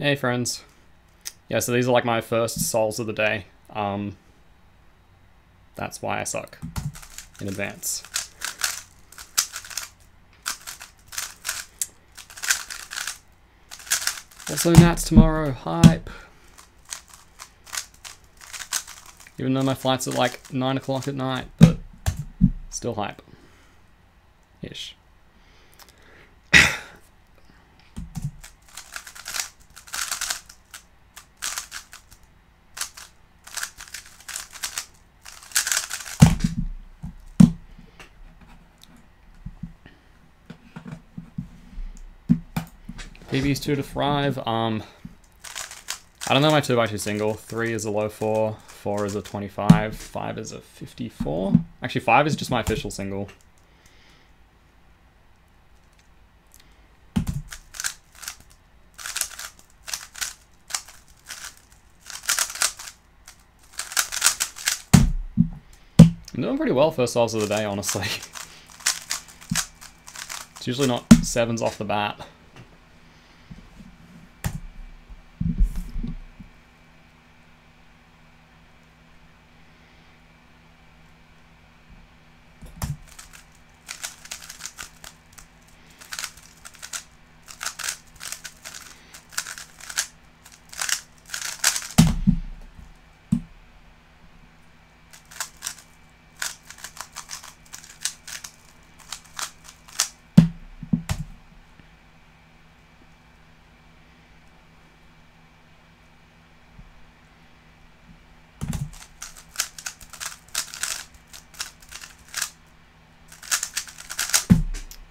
Hey friends. Yeah, so these are like my first souls of the day. That's why I suck in advance. Also Nats tomorrow, hype. Even though my flight's at like 9 o'clock at night, but still hype. Ish. PB's 2 to thrive. I don't know my 2x2 single. 3 is a low 4, 4 is a 25, 5 is a 54. Actually, 5 is just my official single. I'm doing pretty well first solves of the day, honestly. It's usually not 7s off the bat.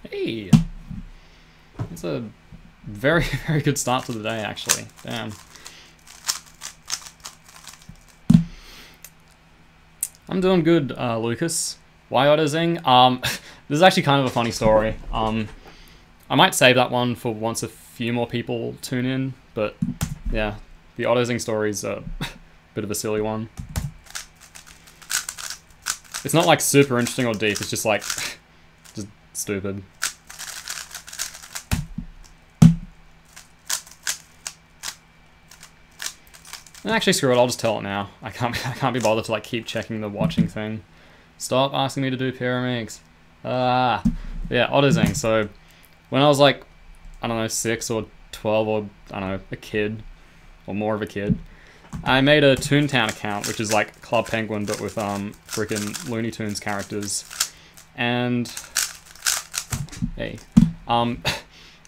Hey, it's a very, very good start to the day, actually. Damn. I'm doing good, Lucas. Why auto-zing? This is actually kind of a funny story. I might save that one for once a few more people tune in, but yeah, the auto-zing story is a bit of a silly one. It's not like super interesting or deep, it's just like, just stupid. Actually, screw it, I'll just tell it now. I can't be bothered to like keep checking the watching thing. Stop asking me to do Pyraminx. Yeah, auto-zing. So, when I was like, I don't know, 6 or 12 or, I don't know, a kid, or more of a kid, I made a Toontown account, which is like Club Penguin, but with freaking Looney Tunes characters. And, hey, I don't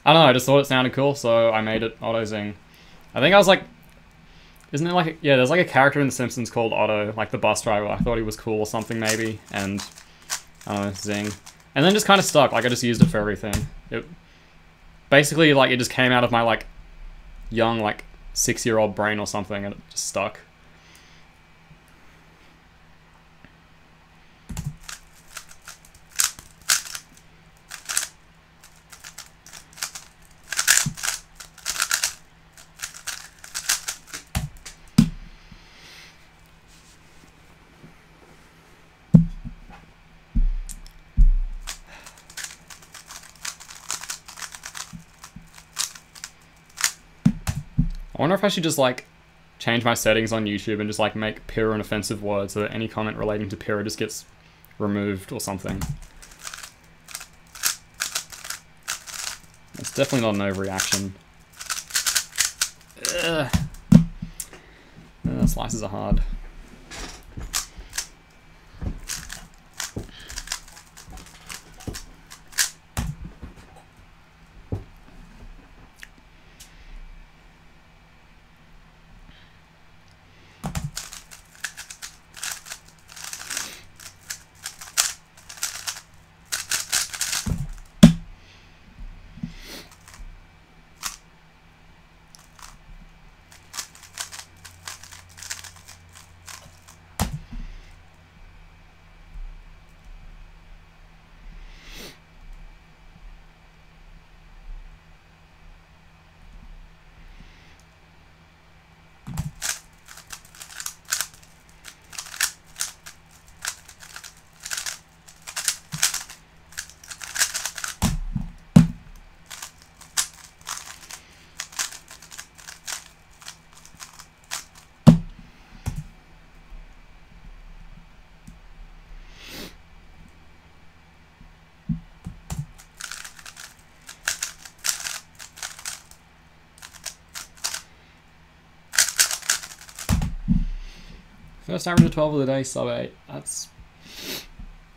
know, I just thought it sounded cool, so I made it auto-zing. I think I was like, isn't it like, yeah, there's like a character in The Simpsons called Otto, like the bus driver. I thought he was cool or something maybe, and I don't know, zing. And then just kind of stuck, like I just used it for everything. It basically, like, it just came out of my like young, like 6-year-old brain or something, and it just stuck. I wonder if I should just like change my settings on YouTube and just like make Pyra an offensive word so that any comment relating to Pyra just gets removed or something. It's definitely not an overreaction. Slices are hard. First average of 12 of the day, sub 8.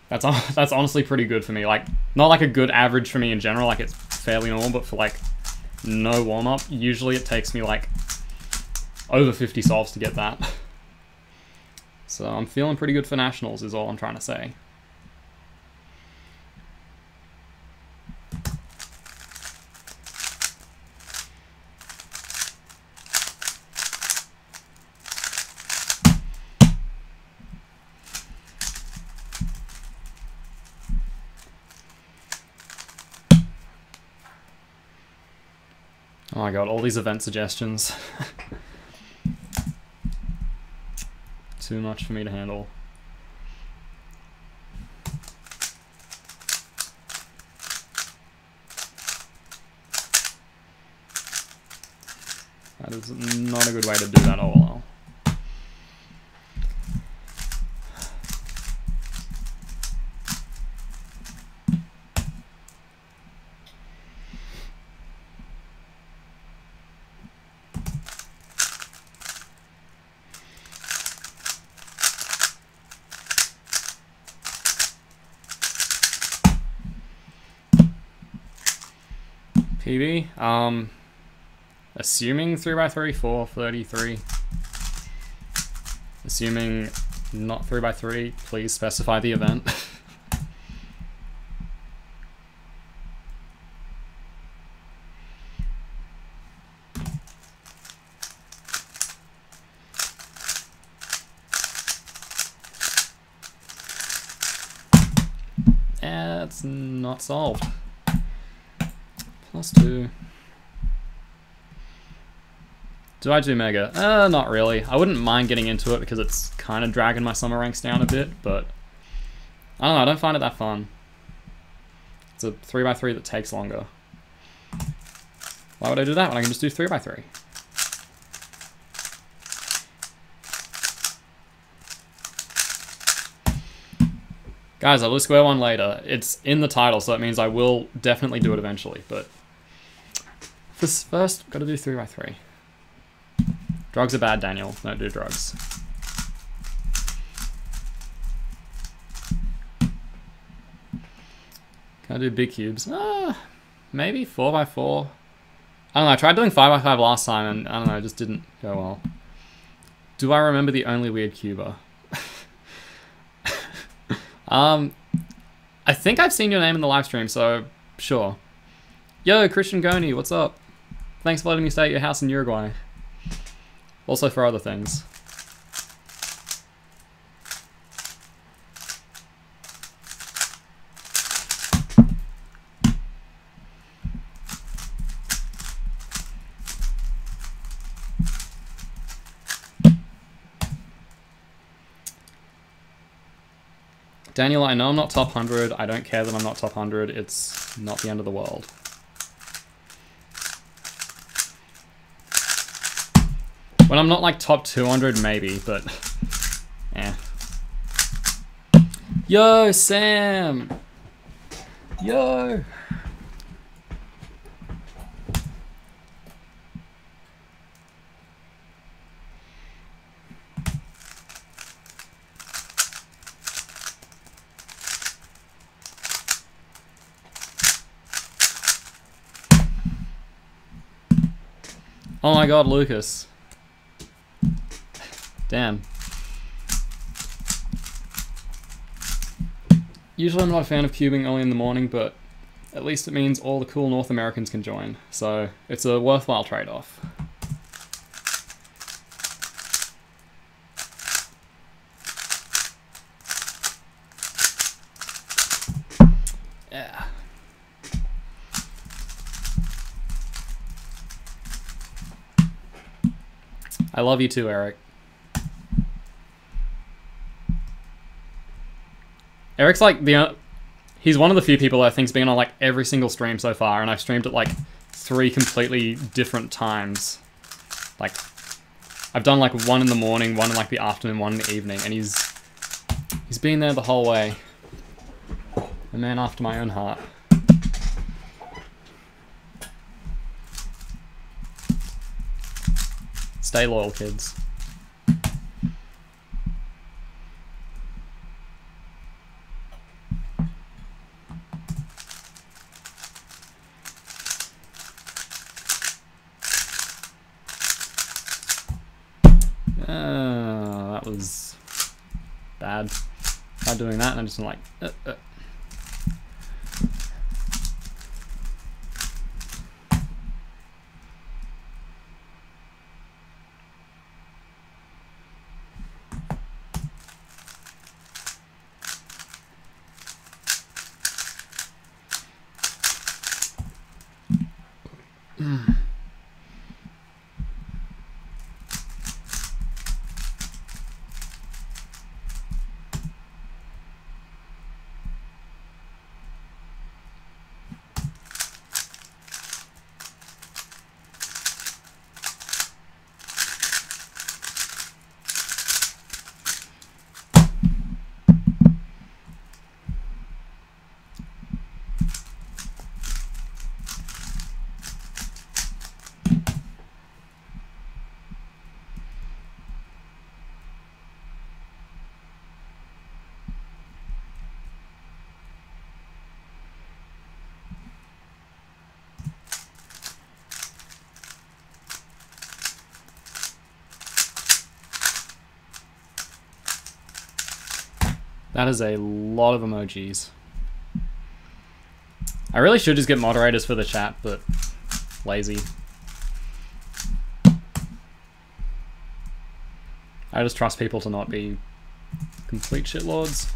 That's honestly pretty good for me. Like, not like a good average for me in general, like it's fairly normal, but for like no warm-up, usually it takes me like over 50 solves to get that. So I'm feeling pretty good for nationals is all I'm trying to say. Oh my god, all these event suggestions. Too much for me to handle. That is not a good way to do that all. PB, assuming 3x3, 433. Assuming not 3x3, please specify the event. It's not solved. +2. Do I do Mega? Not really. I wouldn't mind getting into it because it's kind of dragging my summer ranks down a bit, but I don't know, I don't find it that fun. It's a 3x3 that takes longer. Why would I do that when I can just do 3x3? Guys, I'll do sq1 later. It's in the title, so that means I will definitely do it eventually, but first, gotta do 3x3. Drugs are bad, Daniel. Don't do drugs. Can I do big cubes? Maybe 4x4. I don't know, I tried doing 5x5 last time and I don't know, it just didn't go well. Do I remember the only weird cuber? I think I've seen your name in the live stream, so sure. Yo, Christian Goni, what's up? Thanks for letting me stay at your house in Uruguay. Also for other things. Daniel, I know I'm not top 100. I don't care that I'm not top 100. It's not the end of the world. When I'm not like top 200, maybe, but eh. Yo, Sam! Yo! Oh my god, Lucas. Damn. Usually I'm not a fan of cubing early in the morning, but at least it means all the cool North Americans can join. So it's a worthwhile trade-off. Yeah. I love you too, Eric. Eric's like he's one of the few people I think's been on like every single stream so far, and I've streamed at like 3 completely different times. Like, I've done like one in the morning, one in like the afternoon, one in the evening, and he's been there the whole way. A man after my own heart. Stay loyal, kids. that was bad. Tried doing that and I just like, that is a lot of emojis. I really should just get moderators for the chat, but lazy. I just trust people to not be complete shitlords.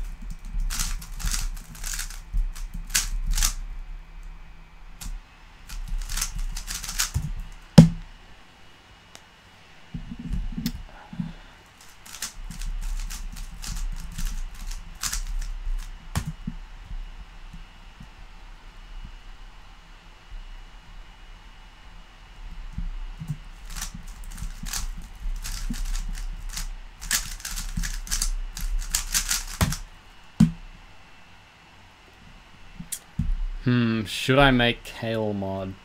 Should I make Kale mod?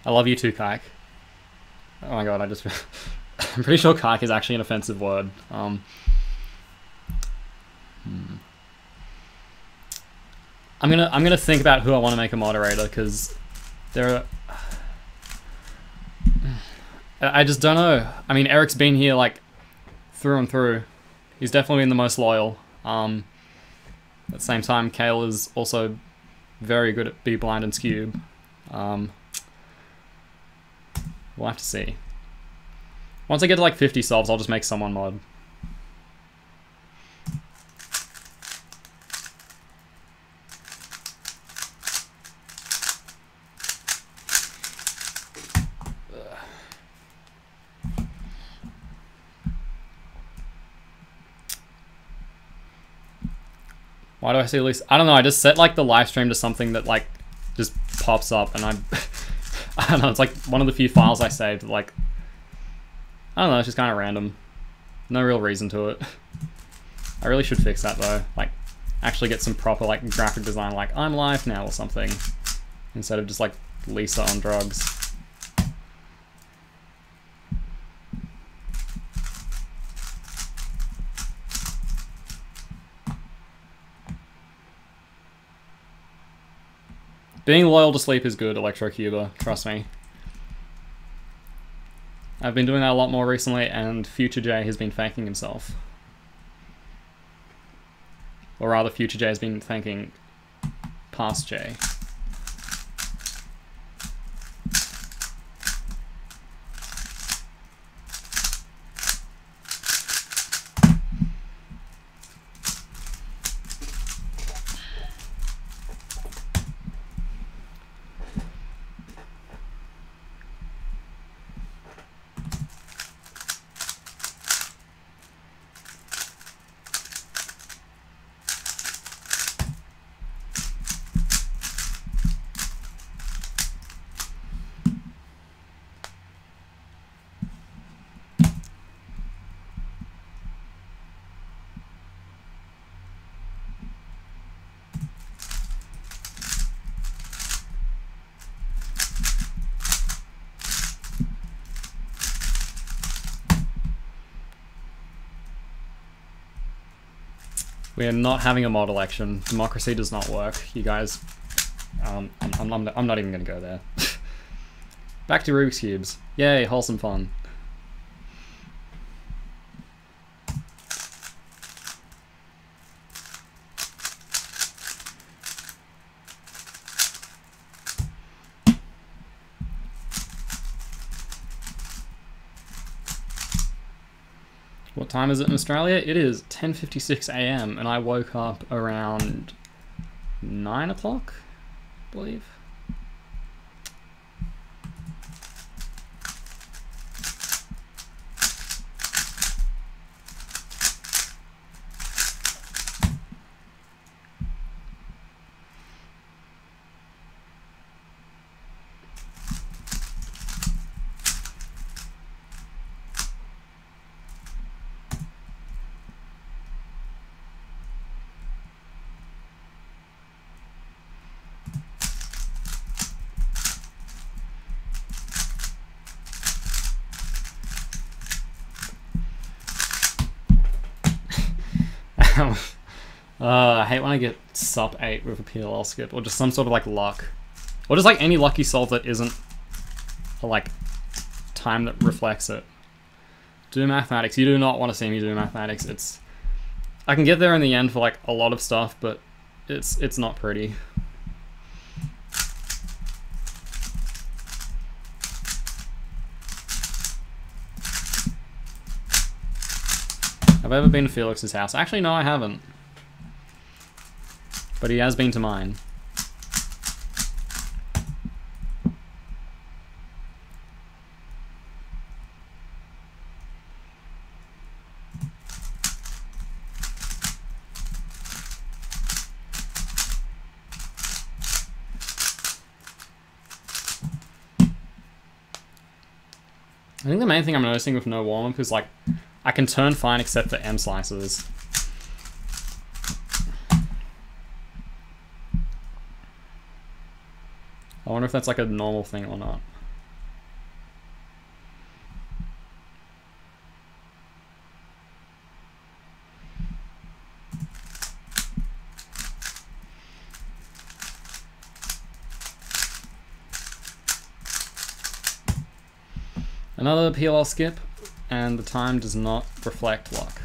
I love you too, Kike. Oh my god, I'm pretty sure Kike is actually an offensive word. I'm gonna think about who I want to make a moderator, because there are... I just don't know. I mean, Eric's been here like through and through. He's definitely been the most loyal. At the same time, Kale is also very good at Be Blind and Skewb. We'll have to see. Once I get to like 50 subs, I'll just make someone mod. Why do I see at least? I don't know, I just set like the live stream to something that like just pops up, and I don't know, it's like one of the few files I saved, like, I don't know, it's just kind of random. No real reason to it. I really should fix that though, like actually get some proper like graphic design, like I'm live now or something, instead of just like Lisa on drugs. Being loyal to sleep is good, Electrocuba, trust me. I've been doing that a lot more recently, and Future J has been thanking himself. Or rather, Future J has been thanking Past J. We are not having a mod election. Democracy does not work. You guys, I'm not even gonna go there. Back to Rubik's Cubes. Yay, wholesome fun. What time is it in Australia? It is 10:56 a.m. and I woke up around 9 o'clock, I believe. I hate when I get sub 8 with a PLL skip, or just some sort of like luck, or just like any lucky solve that isn't a like time that reflects it. Do mathematics. You do not want to see me do mathematics. It's, I can get there in the end for like a lot of stuff, but it's not pretty. Have I ever been to Felix's house? Actually, no, I haven't. But he has been to mine. I think the main thing I'm noticing with no warmup is like, I can turn fine except for M slices. I wonder if that's like a normal thing or not. Another PLL skip, and the time does not reflect luck.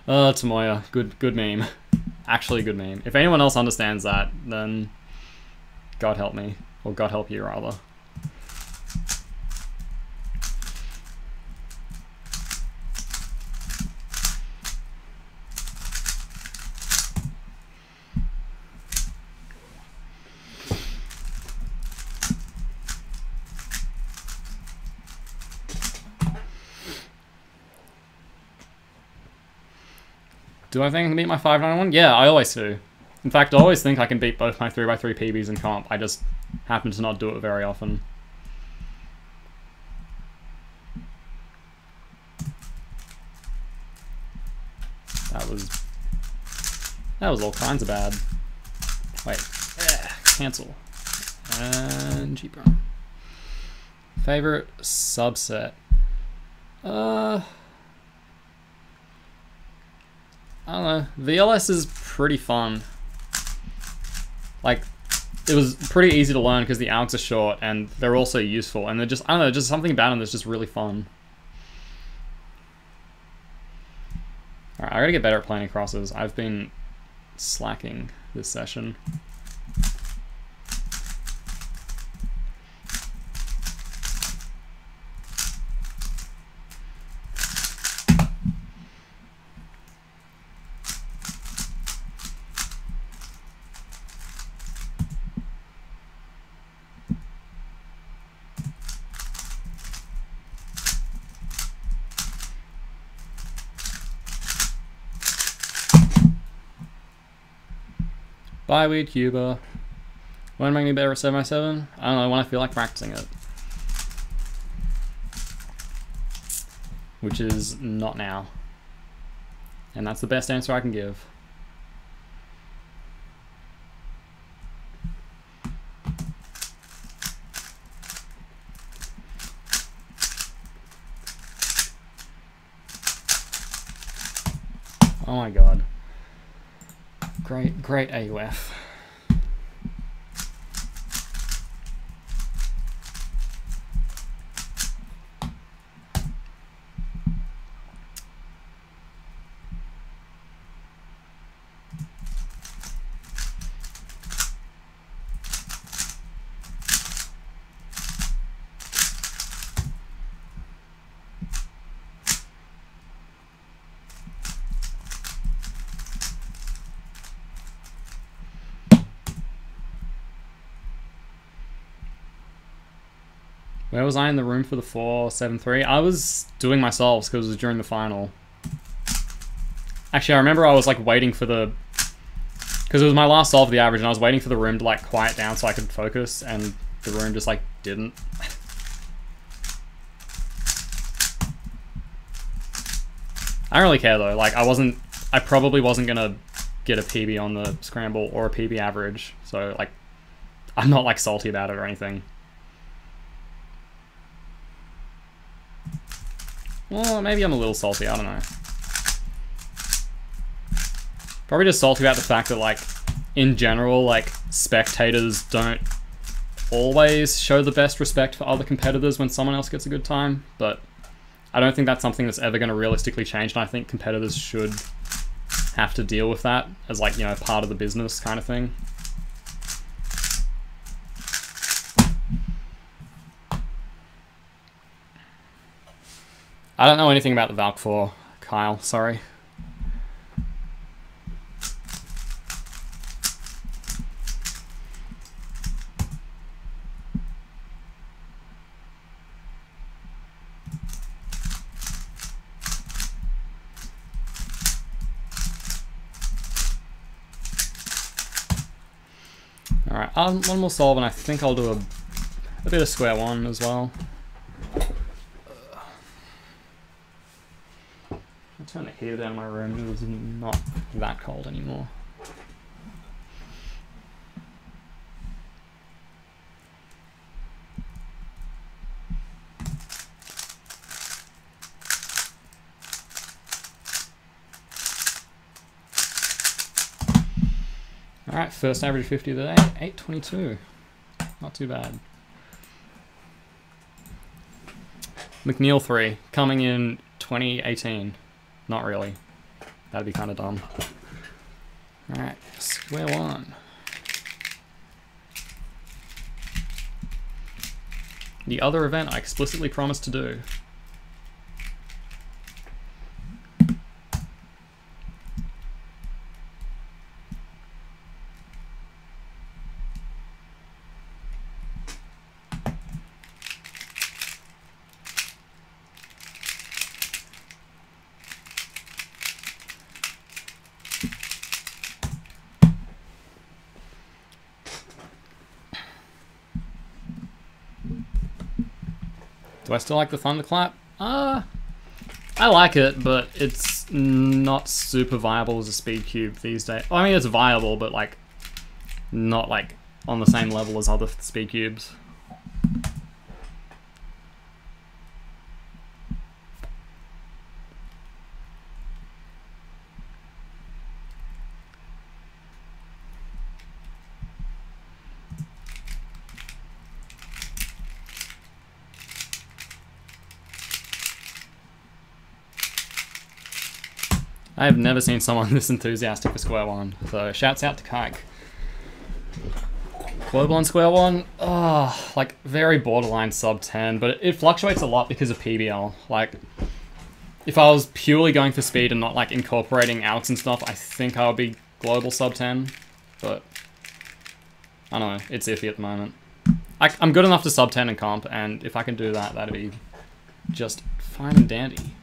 Tomoya, good meme. Actually good meme. If anyone else understands that, then God help me. Or God help you, rather. Do I think I can beat my 591? Yeah, I always do. In fact, I always think I can beat both my 3x3 PBs in comp. I just happen to not do it very often. That was all kinds of bad. Wait, cancel. And cheaper. Favorite subset. I don't know. VLS is pretty fun. Like, it was pretty easy to learn because the arcs are short and they're also useful. And they're just, I don't know, just something about them that's just really fun. Alright, I gotta get better at planning crosses. I've been slacking this session. Bye, Weed Cuba. When make me better at 7x7? I don't know, when I feel like practicing it. Which is not now. And that's the best answer I can give. Oh my god. Great AUF. Where was I in the room for the 473? I was doing my solves because it was during the final. Actually, I remember I was like waiting for the... Because it was my last solve of the average and I was waiting for the room to like quiet down so I could focus, and the room just like didn't. I don't really care though, like I probably wasn't gonna get a PB on the scramble or a PB average, so like I'm not like salty about it or anything. Well, maybe I'm a little salty, I don't know. Probably just salty about the fact that like in general, like spectators don't always show the best respect for other competitors when someone else gets a good time, but I don't think that's something that's ever going to realistically change, and I think competitors should have to deal with that as like, you know, part of the business kind of thing. I don't know anything about the Valk 4, Kyle, sorry. Alright, one more solve and I think I'll do a bit of sq1 as well. I'll turn the heater down in my room, it's not that cold anymore. Alright, first average 50 of the day, 822. Not too bad. McNeil 3, coming in 2018. Not really. That'd be kind of dumb. Alright, sq1. The other event I explicitly promised to do. Do I still like the thunderclap? I like it, but it's not super viable as a speed cube these days. Well, I mean, it's viable, but like not like on the same level as other speed cubes. I have never seen someone this enthusiastic for sq1, so shouts out to Kike. Global on sq1, oh, like very borderline sub 10, but it fluctuates a lot because of PBL. Like, if I was purely going for speed and not like incorporating Alex and stuff, I think I would be global sub 10, but I don't know, it's iffy at the moment. I'm good enough to sub 10 in comp, and if I can do that, that'd be just fine and dandy.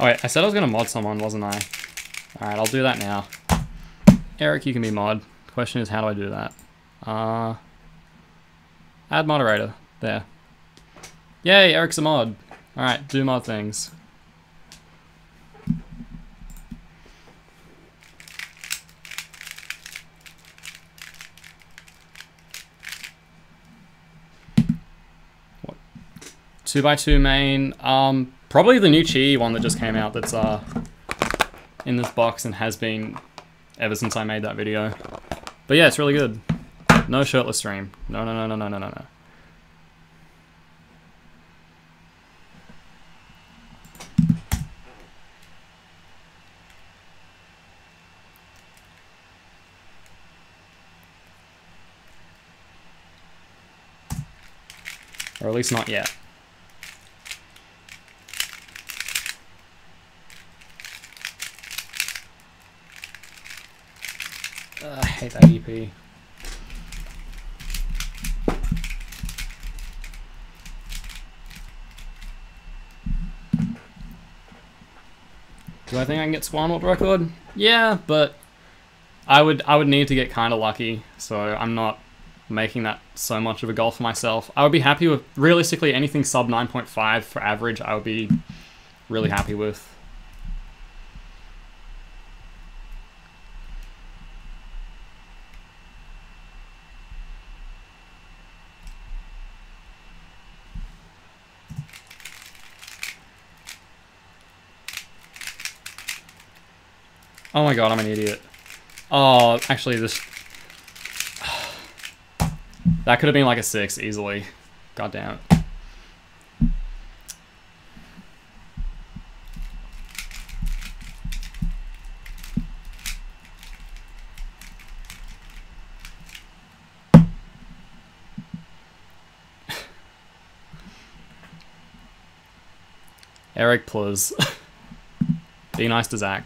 Oh wait, I said I was going to mod someone, wasn't I? Alright, I'll do that now. Eric, you can be mod. The question is, how do I do that? Add moderator. There. Yay, Eric's a mod. Alright, do mod things. What? 2x2 main. Probably the new Chi one that just came out that's in this box and has been ever since I made that video. But yeah, it's really good. No shirtless stream. No, no, no, no, no, no, no, no. at least not yet. I hate that EP. Do I think I can get sq1 world record? Yeah, but I would need to get kind of lucky, so I'm not making that so much of a goal for myself. I would be happy with, realistically, anything sub 9.5 for average, I would be really happy with. Oh my god, I'm an idiot. Oh, actually this... That could have been like a 6 easily. God damn it. Eric, please. Be nice to Zach.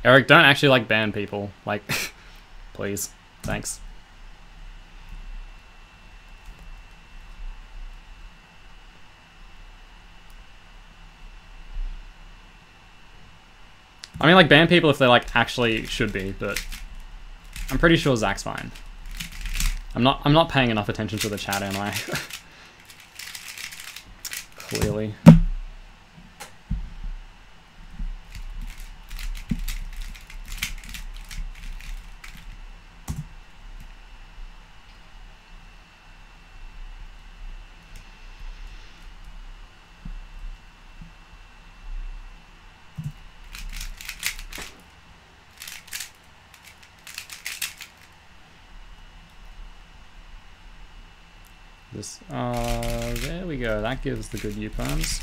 Eric, don't actually like ban people. Like, please. Thanks. I mean, like, ban people if they, like, actually should be, but I'm pretty sure Zach's fine. I'm not paying enough attention to the chat, am I? Clearly. There we go. That gives the good U-perms.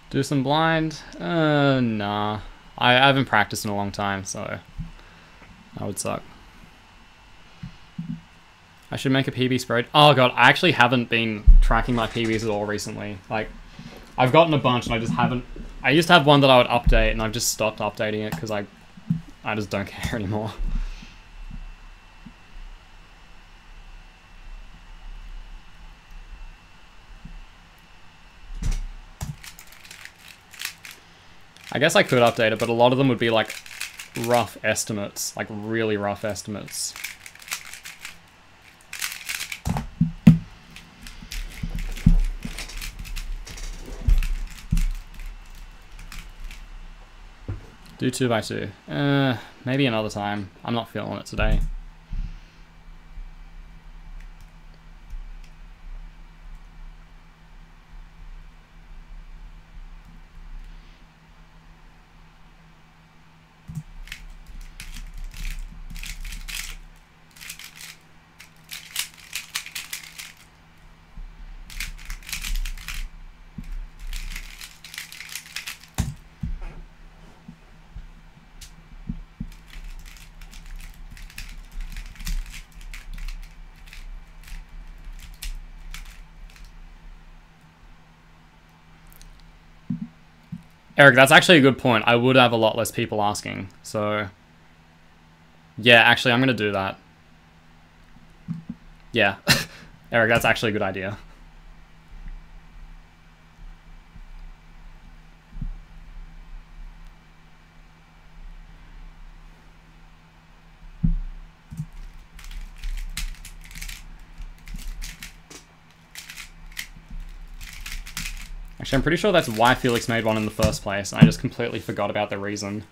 Do some blind? Nah. I haven't practiced in a long time, so that would suck. I should make a PB spread. Oh god, I actually haven't been tracking my PBs at all recently. Like, I've gotten a bunch and I just haven't... I used to have one that I would update and I've just stopped updating it because I just don't care anymore. I guess I could update it, but a lot of them would be like rough estimates, like really rough estimates. Do 2x2. Maybe another time. I'm not feeling it today. Eric, that's actually a good point. I would have a lot less people asking. So, yeah, actually, I'm going to do that. Yeah. Eric, that's actually a good idea. Actually, I'm pretty sure that's why Felix made one in the first place. I just completely forgot about the reason.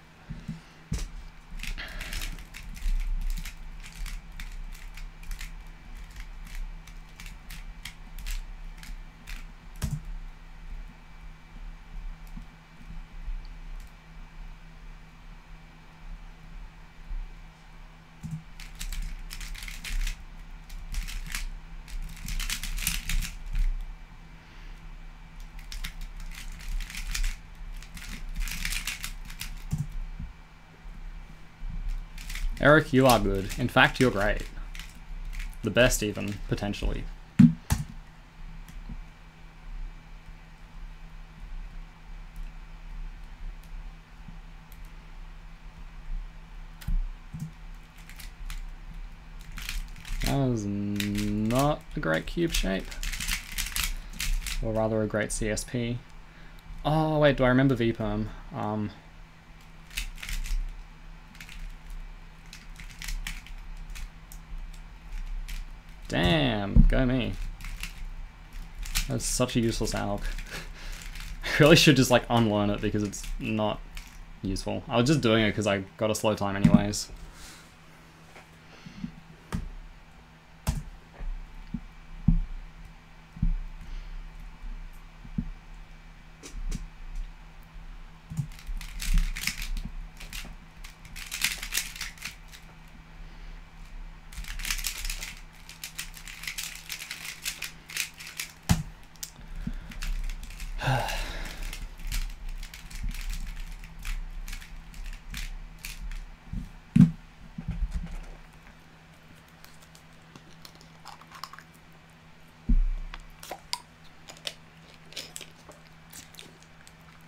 Eric, you are good. In fact, you're great. The best even, potentially. That was not a great cube shape. Or rather a great CSP. Oh wait, do I remember VPerm? Damn, go me. That's such a useless alg. I really should just like unlearn it because it's not useful. I was just doing it because I got a slow time anyways.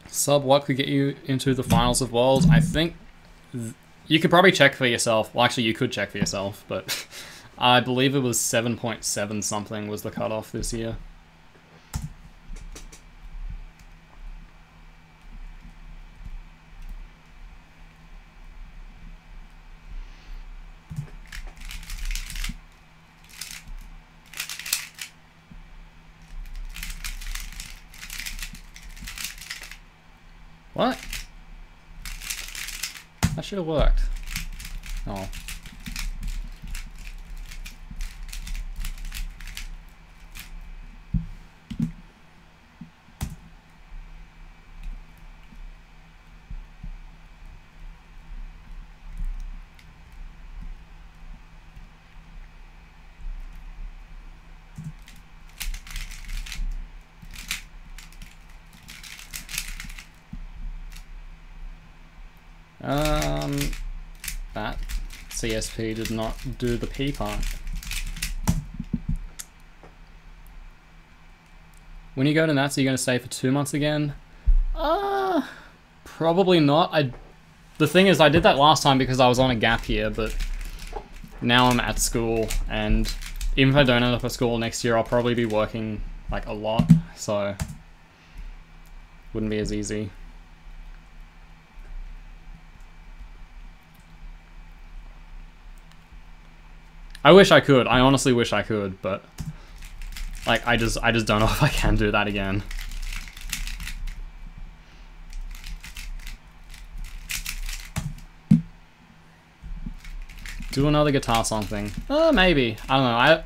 Sub, what could get you into the finals of Worlds? I think you could probably check for yourself. Well, actually, you could check for yourself, but I believe it was 7.7 something was the cutoff this year. What? That should have worked. Oh. That CSP did not do the P part. When you go to Nats, are you going to stay for 2 months again? Probably not. The thing is, I did that last time because I was on a gap year, but now I'm at school, and even if I don't end up at school next year, I'll probably be working like a lot, so wouldn't be as easy. I wish I could. I honestly wish I could, but like I just don't know if I can do that again. Do another guitar song thing. Maybe. I don't know.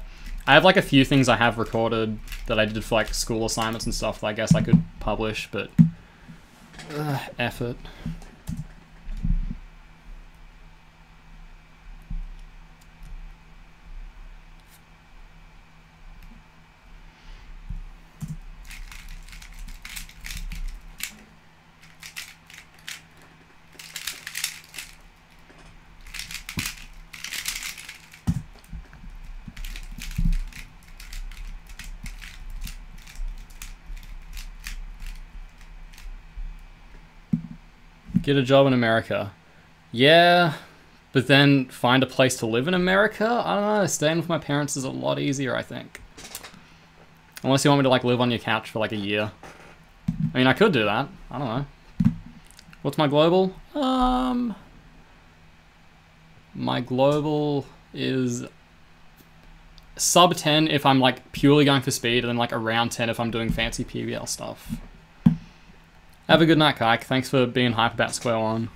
I have like a few things I have recorded that I did for like school assignments and stuff that I guess I could publish, but effort. Get a job in America. Yeah, but then find a place to live in America? I don't know, staying with my parents is a lot easier, I think. Unless you want me to like live on your couch for like a year. I mean, I could do that. I don't know. What's my global? My global is sub 10 if I'm like purely going for speed, and then like around 10 if I'm doing fancy PBL stuff. Have a good night, Kike. Thanks for being hype about sq1.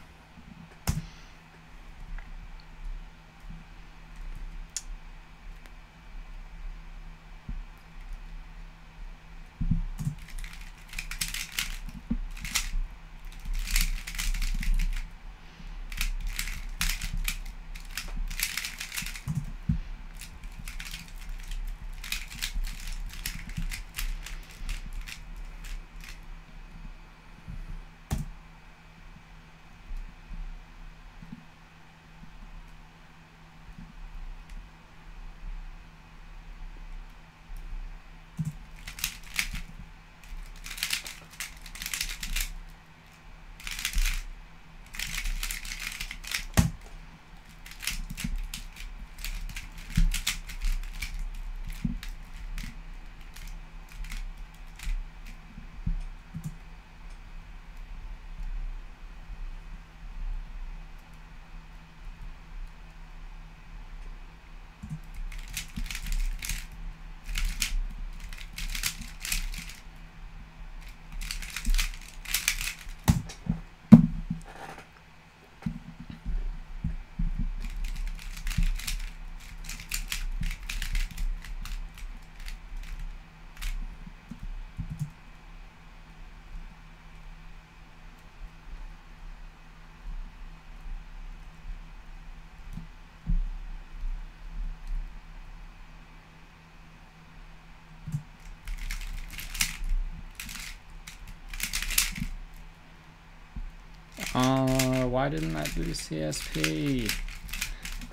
Why didn't that do CSP?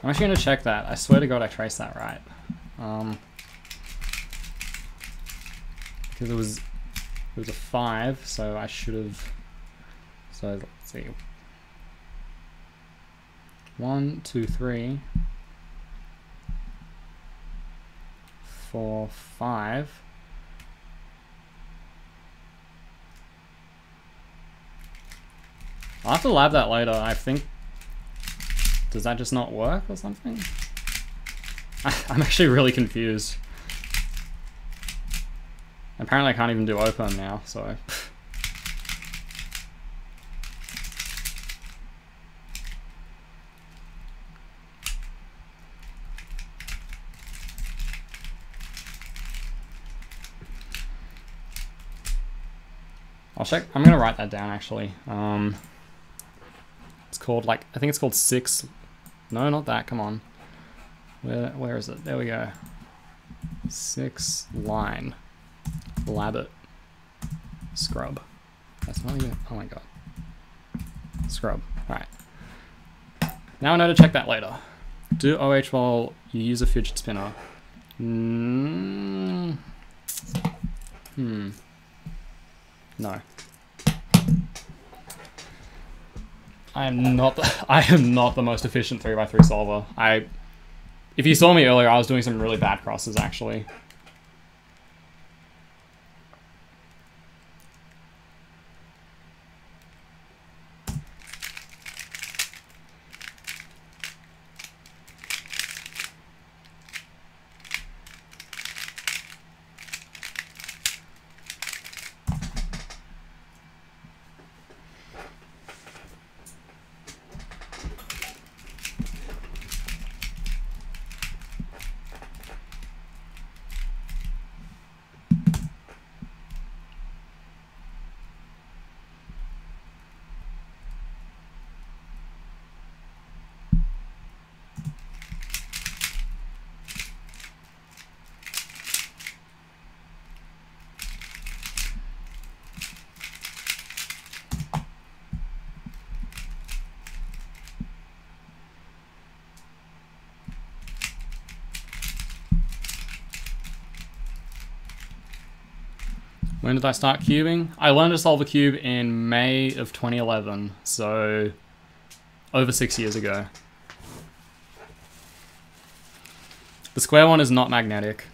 I'm actually going to check that. I swear to God I traced that right. Because it was a 5, so I should have... So let's see. 1, 2, 3, 4, 5. I'll have to lab that later, I think. Does that just not work or something? I'm actually really confused. Apparently I can't even do open now, so... I'll check. I'm gonna write that down actually. It's called like, I think it's called 6. No, not that. Come on. Where is it? There we go. 6 line. Lab it. Scrub. That's not even. Oh my god. Scrub. All right. Now I know to check that later. Do OH while you use a fidget spinner. No. I am not the most efficient 3x3 solver. If you saw me earlier, I was doing some really bad crosses actually. When did I start cubing? I learned to solve a cube in May of 2011, so over 6 years ago. The square one is not magnetic.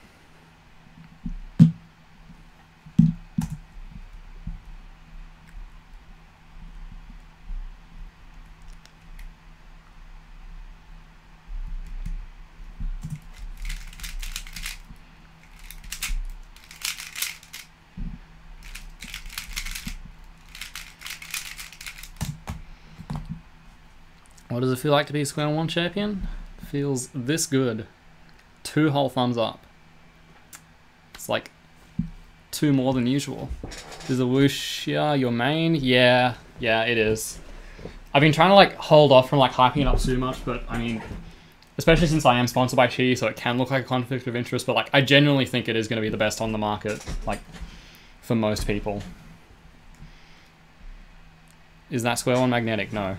What does it feel like to be a square one champion? Feels this good. 2 whole thumbs up. It's like 2 more than usual. Is a wuxia your main? Yeah, it is. I've been trying to like hold off from like hyping it up too much, but I mean, especially since I am sponsored by Qi, so it can look like a conflict of interest, but like I genuinely think it is going to be the best on the market, like for most people. Is that square one magnetic? No.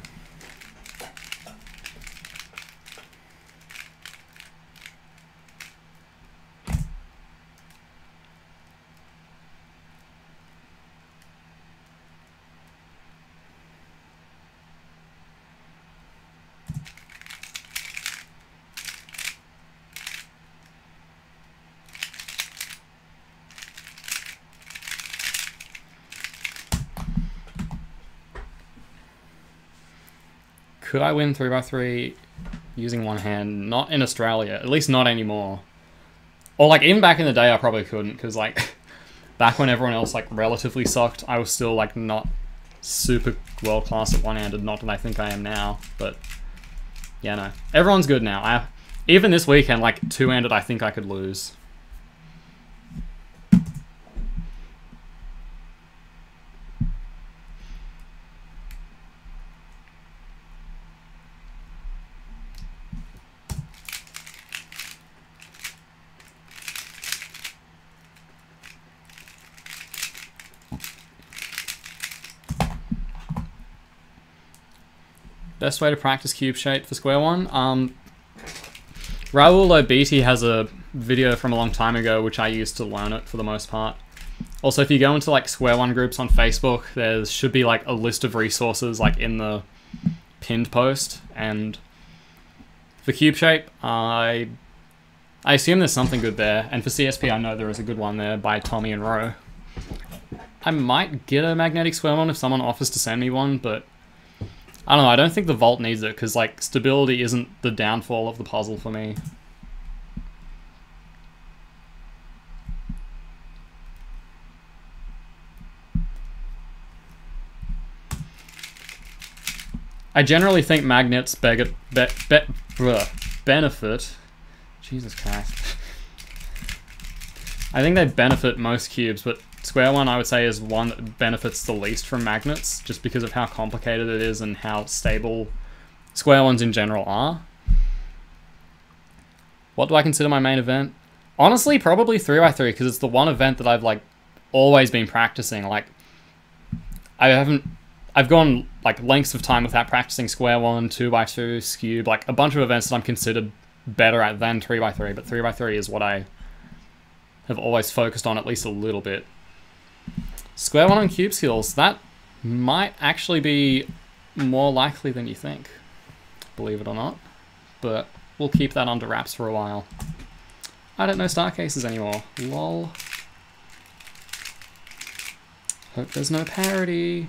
Could I win 3x3 using one hand? Not in Australia, at least not anymore. Or like even back in the day I probably couldn't, because like back when everyone else like relatively sucked, I was still like not super world class at one-handed, not that I think I am now, but yeah, no. Everyone's good now. Even this weekend, like two-handed I think I could lose. Best way to practice cube shape for square one? Raul Obiti has a video from a long time ago which I used to learn it for the most part. Also, if you go into like square one groups on Facebook, there should be like a list of resources like in the pinned post. And for cube shape, I assume there's something good there. And for CSP, I know there is a good one there by Tommy and Ro. I might get a magnetic square one if someone offers to send me one, but I don't know, I don't think the Volt needs it, because like stability isn't the downfall of the puzzle for me. I generally think magnets benefit. Jesus Christ. I think they benefit most cubes, but square one I would say is one that benefits the least from magnets, just because of how complicated it is and how stable square ones in general are. What do I consider my main event? Honestly, probably 3x3, because it's the one event that I've like always been practicing. Like, I've gone like lengths of time without practicing square one, 2x2, Skewb, like a bunch of events that I'm considered better at than 3x3, but 3x3 is what I have always focused on at least a little bit. Square one on cube skills, that might actually be more likely than you think, believe it or not, but we'll keep that under wraps for a while. I don't know star cases anymore, lol. Hope there's no parity.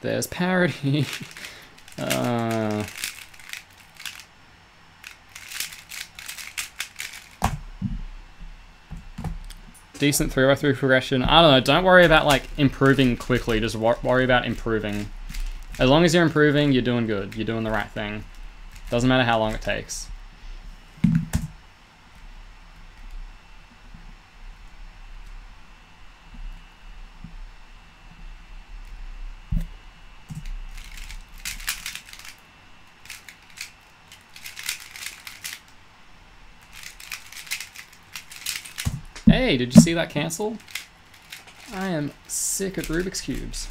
There's parity. Decent 3x3 progression. I don't know, don't worry about like improving quickly, just worry about improving. As long as you're improving, you're doing good. You're doing the right thing. Doesn't matter how long it takes. Hey, did you see that cancel? I am sick of Rubik's Cubes.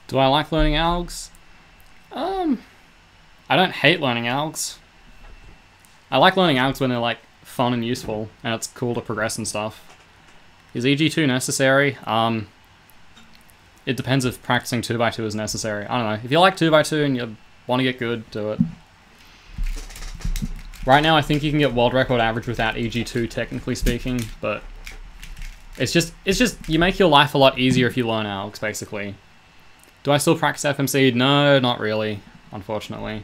Do I like learning algs? I don't hate learning algs. I like learning algs when they're like fun and useful, and it's cool to progress and stuff. Is EG2 necessary? It depends if practicing 2x2 is necessary. I don't know. If you like 2x2 and you want to get good, do it. Right now, I think you can get world record average without EG2, technically speaking, but it's just you make your life a lot easier if you learn algs, basically. Do I still practice FMC? No, not really, unfortunately.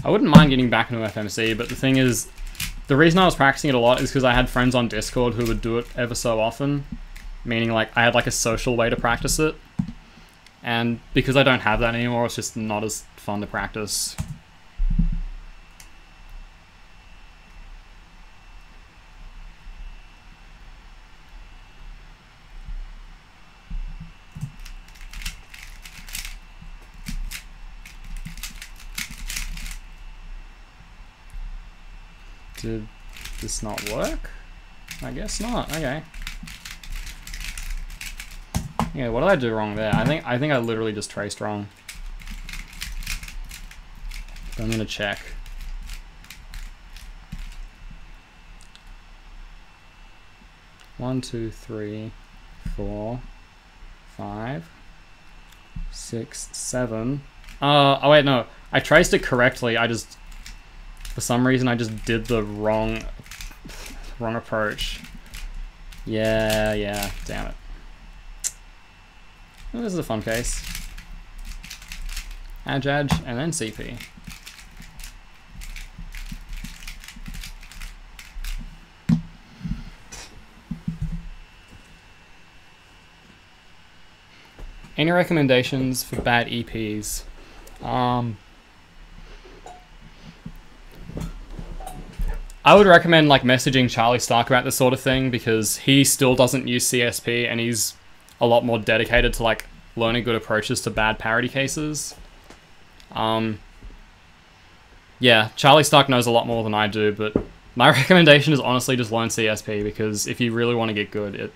I wouldn't mind getting back into FMC, but the thing is, the reason I was practicing it a lot is because I had friends on Discord who would do it ever so often, meaning like I had like a social way to practice it, and because I don't have that anymore, it's just not as fun to practice. Did this not work? I guess not. Okay. Yeah, what did I do wrong there? I think I literally just traced wrong. But I'm gonna check. One, 2, 3, 4, 5, 6, 7. Oh wait, no. I traced it correctly. For some reason, I just did the wrong approach. Yeah, damn it. Oh, this is a fun case. Adj, and then CP. Any recommendations for bad EPs? I would recommend like messaging Charlie Stark about this sort of thing, because he still doesn't use CSP and he's a lot more dedicated to like learning good approaches to bad parity cases. Yeah, Charlie Stark knows a lot more than I do, but my recommendation is honestly just learn CSP, because if you really want to get good, it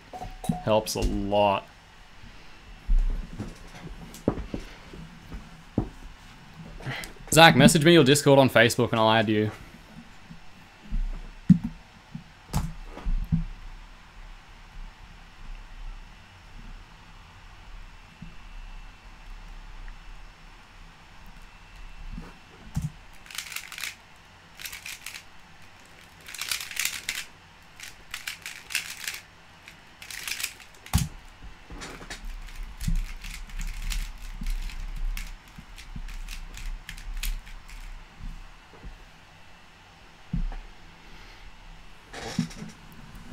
helps a lot. Zach, message me your Discord on Facebook and I'll add you.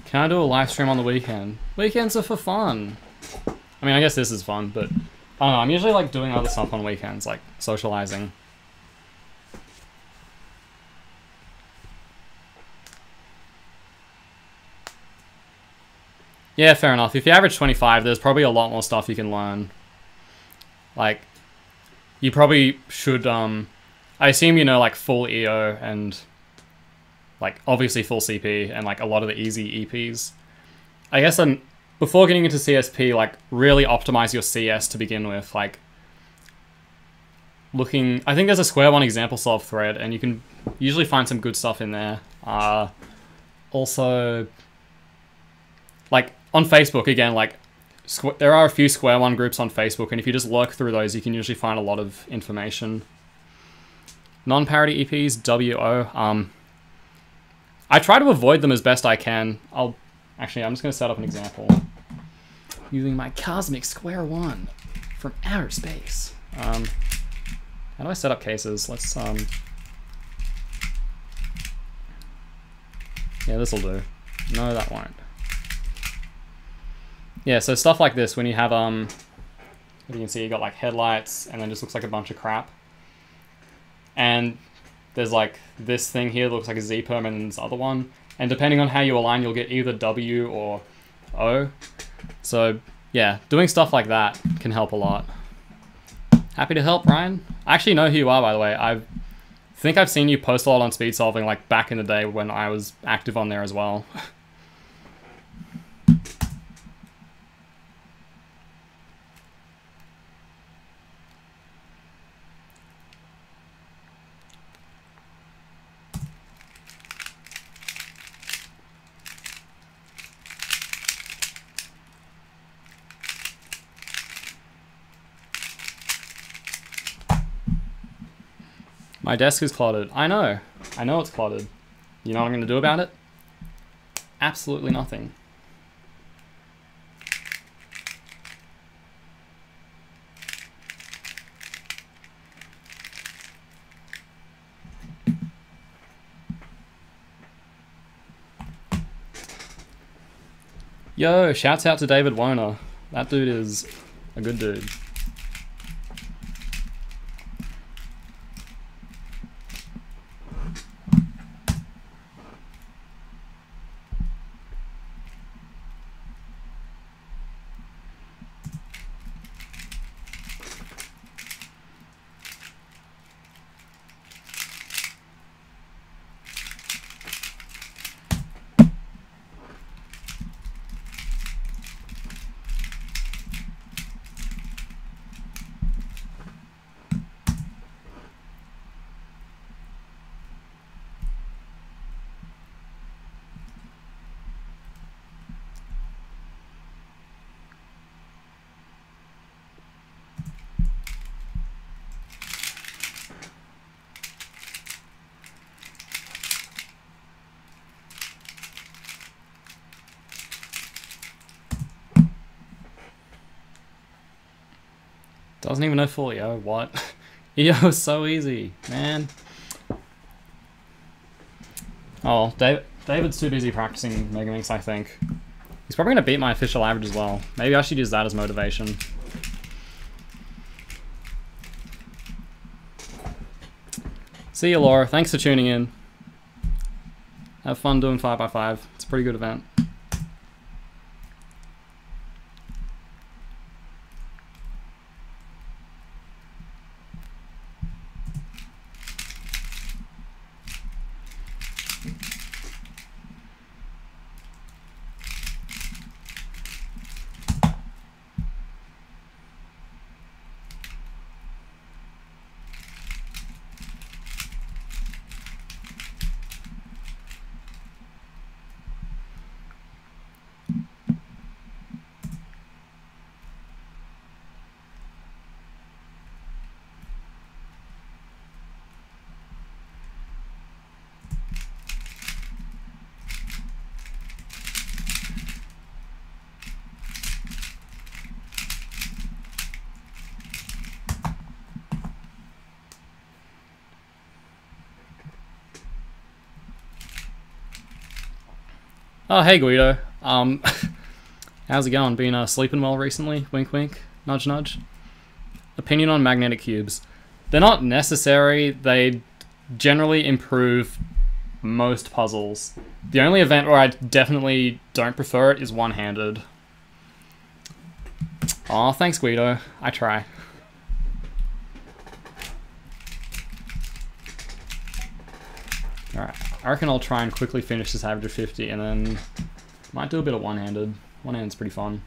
Can I do a live stream on the weekend? Weekends are for fun. I mean, I guess this is fun, but I don't know. I'm usually like doing other stuff on weekends, like socializing. Yeah, fair enough. If you average 25, there's probably a lot more stuff you can learn. Like, you probably should, I assume you know, like, full EO and, like, obviously full CP and, like, a lot of the easy EPs. I guess then, before getting into CSP, like, really optimize your CS to begin with. Like, looking... I think there's a sq1 example solve thread, and you can usually find some good stuff in there. Also, like, on Facebook, again, like, there are a few sq1 groups on Facebook, and if you just lurk through those, you can usually find a lot of information. Non-parity EPs, WO. I try to avoid them as best I can. Actually, I'm just going to set up an example. Using my cosmic sq1 from outer space. How do I set up cases? Let's, yeah, this'll do. No, that won't. Yeah, so stuff like this, when you have, you can see you got like headlights, and then just looks like a bunch of crap. And there's like this thing here that looks like a Z-perm, and this other one. And depending on how you align, you'll get either W or O. So yeah, doing stuff like that can help a lot. Happy to help, Ryan. I actually know who you are, by the way. I think I've seen you post a lot on speed solving, like back in the day when I was active on there as well. My desk is cluttered. I know it's cluttered. You know what I'm going to do about it? Absolutely nothing. Yo, shouts out to David Warner. That dude is a good dude. Doesn't even know full EO, what? EO is so easy, man. Oh, David's too busy practicing Megaminx, I think. He's probably gonna beat my official average as well. Maybe I should use that as motivation. See you, Laura. Thanks for tuning in. Have fun doing 5x5. It's a pretty good event. Oh, hey Guido. How's it going? Been sleeping well recently? Wink wink, nudge nudge. Opinion on magnetic cubes. They're not necessary. They generally improve most puzzles. The only event where I definitely don't prefer it is one-handed. Aw, thanks Guido. I try. Alright, I reckon I'll try and quickly finish this average of 50 and then might do a bit of one-handed. One-handed's pretty fun.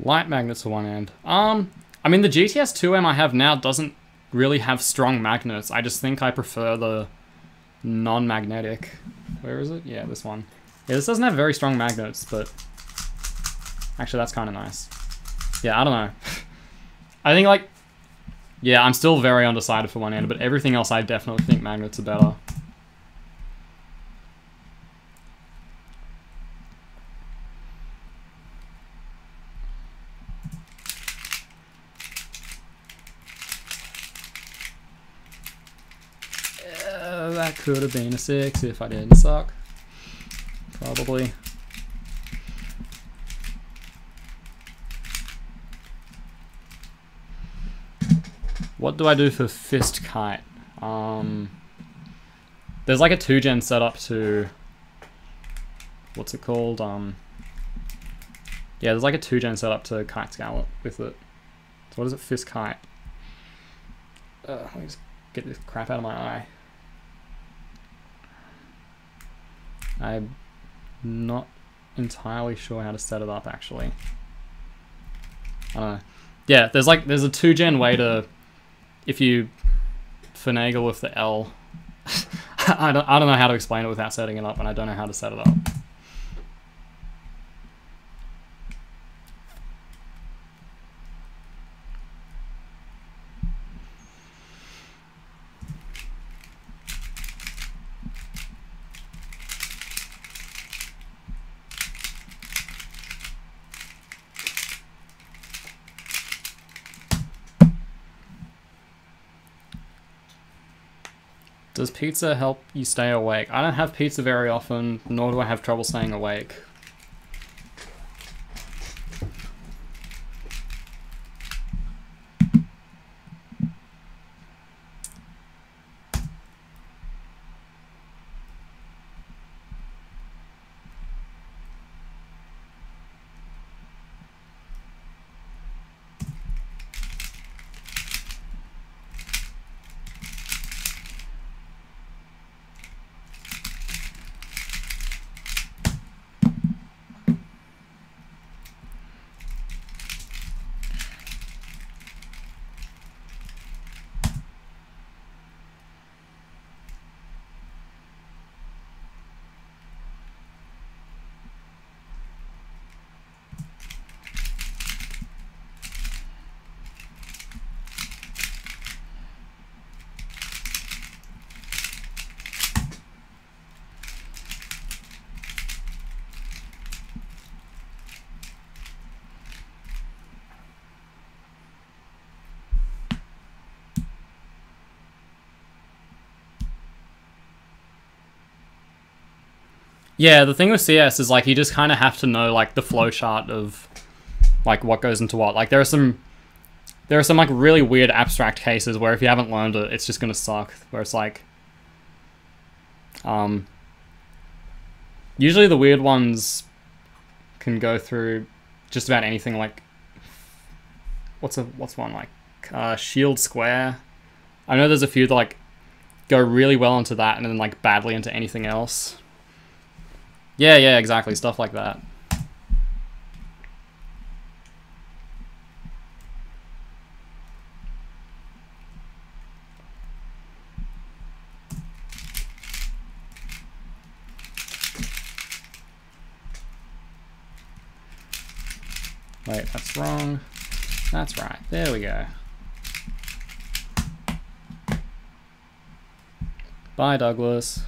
Light magnets for one hand. I mean, the GTS 2M I have now doesn't really have strong magnets. I just think I prefer the non-magnetic. Where is it? Yeah, this one. Yeah, this doesn't have very strong magnets, but actually that's kind of nice. Yeah, I don't know. I think, like, yeah, I'm still very undecided for one hand, but everything else I definitely think magnets are better. could have been a 6 if I didn't suck. Probably. What do I do for fist kite? There's like a 2-gen setup to, what's it called? Yeah, there's like a 2-gen setup to kite scallop with it. So what is it? Fist kite. Let me just get this crap out of my eye. I'm not entirely sure how to set it up actually. I don't know. Yeah, there's a 2-gen way to, if you finagle with the L, I don't know how to explain it without setting it up, and I don't know how to set it up. Does pizza help you stay awake? I don't have pizza very often, nor do I have trouble staying awake. Yeah, the thing with CS is like you just kind of have to know like the flowchart of like what goes into what. Like there are some like really weird abstract cases where if you haven't learned it, it's just gonna suck. Where it's like, usually the weird ones can go through just about anything. Like what's one like shield square. I know there's a few that like go really well into that and then like badly into anything else. Yeah, exactly. Stuff like that. Wait, that's wrong. That's right. There we go. Bye, Douglas.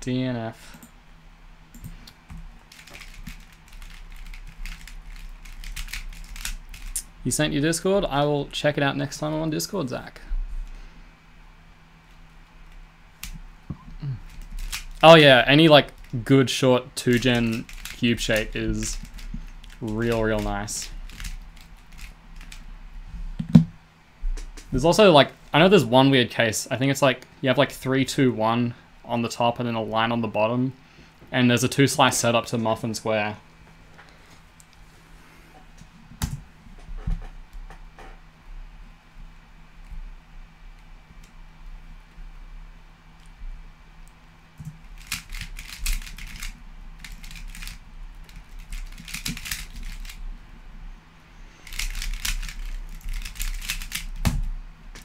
DNF. You sent your Discord? I will check it out next time I'm on Discord, Zach. Oh yeah, any like good short 2-gen cube shape is real nice. There's also like, I know there's one weird case. I think it's like you have like 3, 2, 1 on the top and then a line on the bottom, and there's a 2-slice setup to muffin square.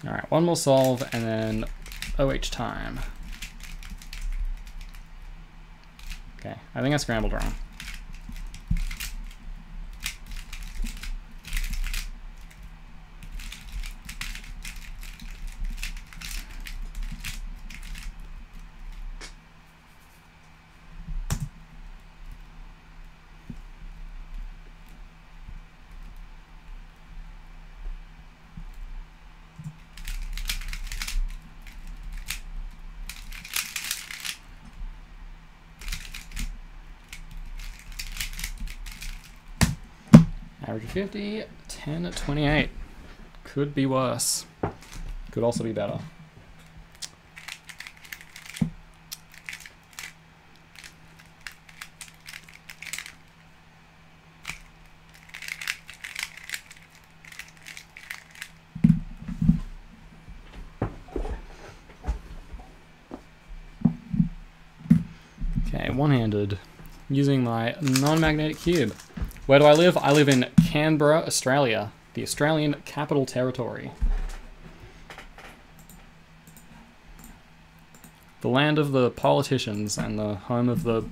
All right, one more solve and then OH time. Okay, I think I scrambled wrong. Average of 50, 10 at 28. Could be worse. Could also be better. Okay, one-handed, using my non-magnetic cube. Where do I live? I live in Canberra, Australia, the Australian Capital Territory. The land of the politicians and the home of the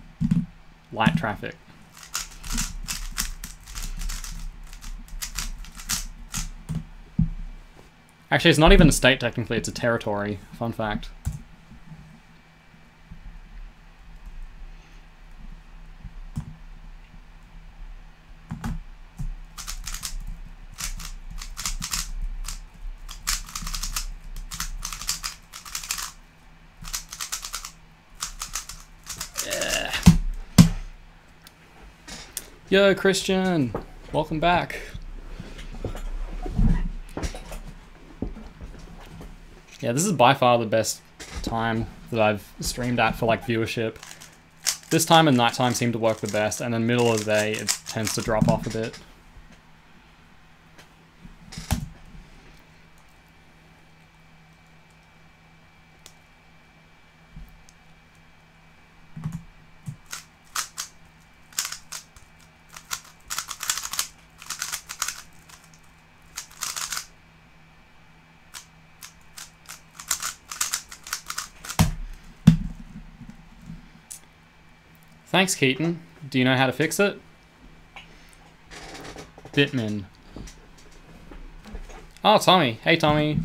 light traffic. Actually, it's not even a state technically, it's a territory. Fun fact. Yo, Christian! Welcome back. Yeah, this is by far the best time that I've streamed at for like viewership. This time and nighttime seem to work the best, and then middle of the day it tends to drop off a bit. Thanks, Keaton. Do you know how to fix it? Bitmin. Oh, Tommy. Hey, Tommy.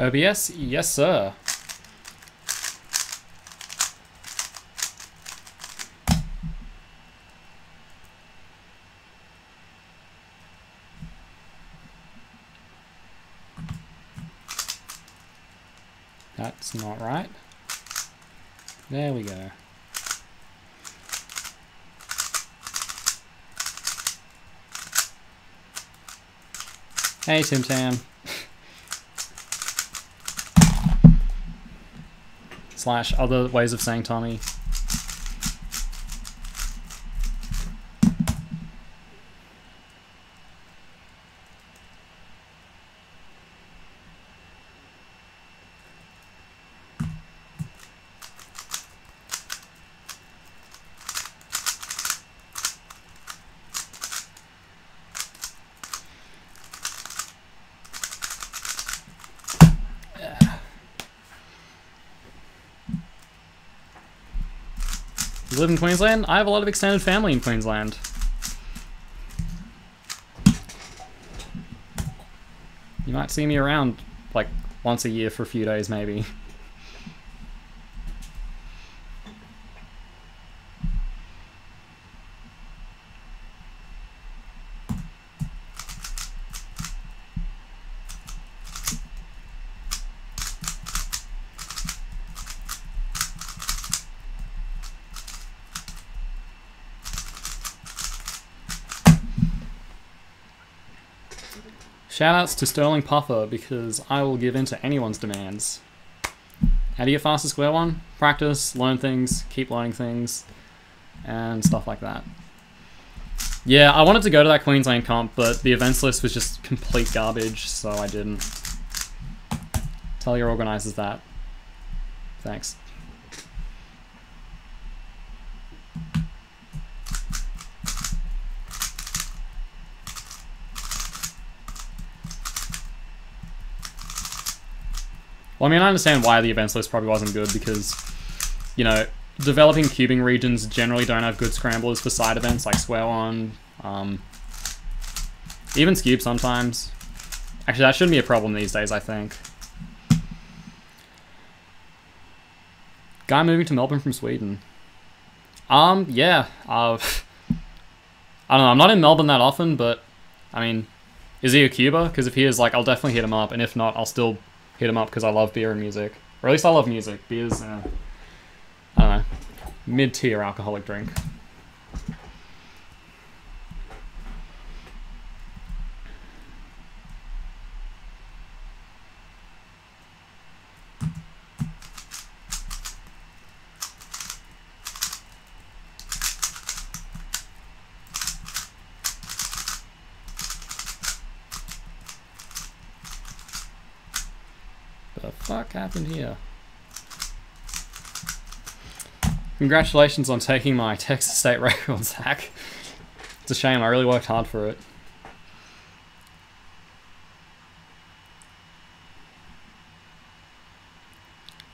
OBS? Yes, sir. That's not right. There we go. Hey, Tim Tam. Slash other ways of saying Tommy. You live in Queensland? I have a lot of extended family in Queensland. You might see me around like once a year for a few days maybe. Shoutouts to Sterling Puffer, because I will give in to anyone's demands. How do you get faster sq1? Practice, learn things, keep learning things, and stuff like that. Yeah, I wanted to go to that Queensland comp, but the events list was just complete garbage, so I didn't. Tell your organisers that. Thanks. Well, I mean, I understand why the events list probably wasn't good because, you know, developing cubing regions generally don't have good scramblers for side events like sq1, even Skewb sometimes. Actually, that shouldn't be a problem these days, I think. Guy moving to Melbourne from Sweden. Yeah. I don't know, I'm not in Melbourne that often, but, I mean, is he a Cuba? Because if he is, like, I'll definitely hit him up, and if not, I'll still hit him up because I love beer and music. Or at least I love music. Beer's, I don't know, mid-tier alcoholic drink. The fuck happened here? Congratulations on taking my Texas State Records hack. It's a shame, I really worked hard for it.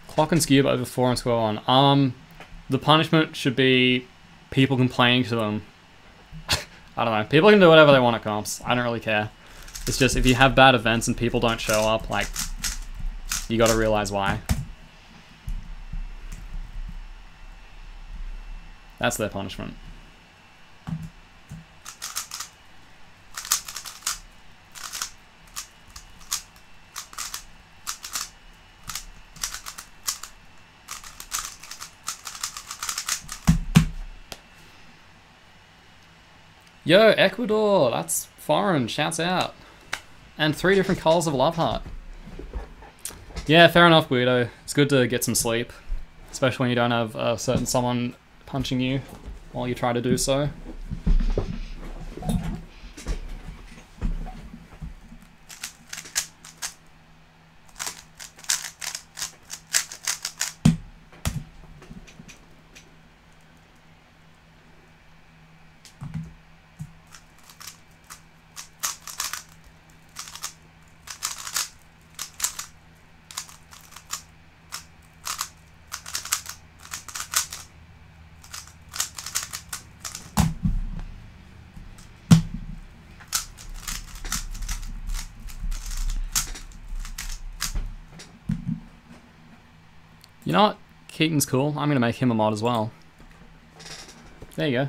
Clock and Skewb over 4 on sq1. The punishment should be people complaining to them. I don't know, people can do whatever they want at comps. I don't really care. It's just, if you have bad events and people don't show up, like, you gotta realize why. That's their punishment. Yo, Ecuador, that's foreign, shouts out. And 3 different colours of love heart. Yeah, fair enough, Weirdo. It's good to get some sleep, especially when you don't have a certain someone punching you while you try to do so. You know what? Keaton's cool. I'm gonna make him a mod as well. There you go.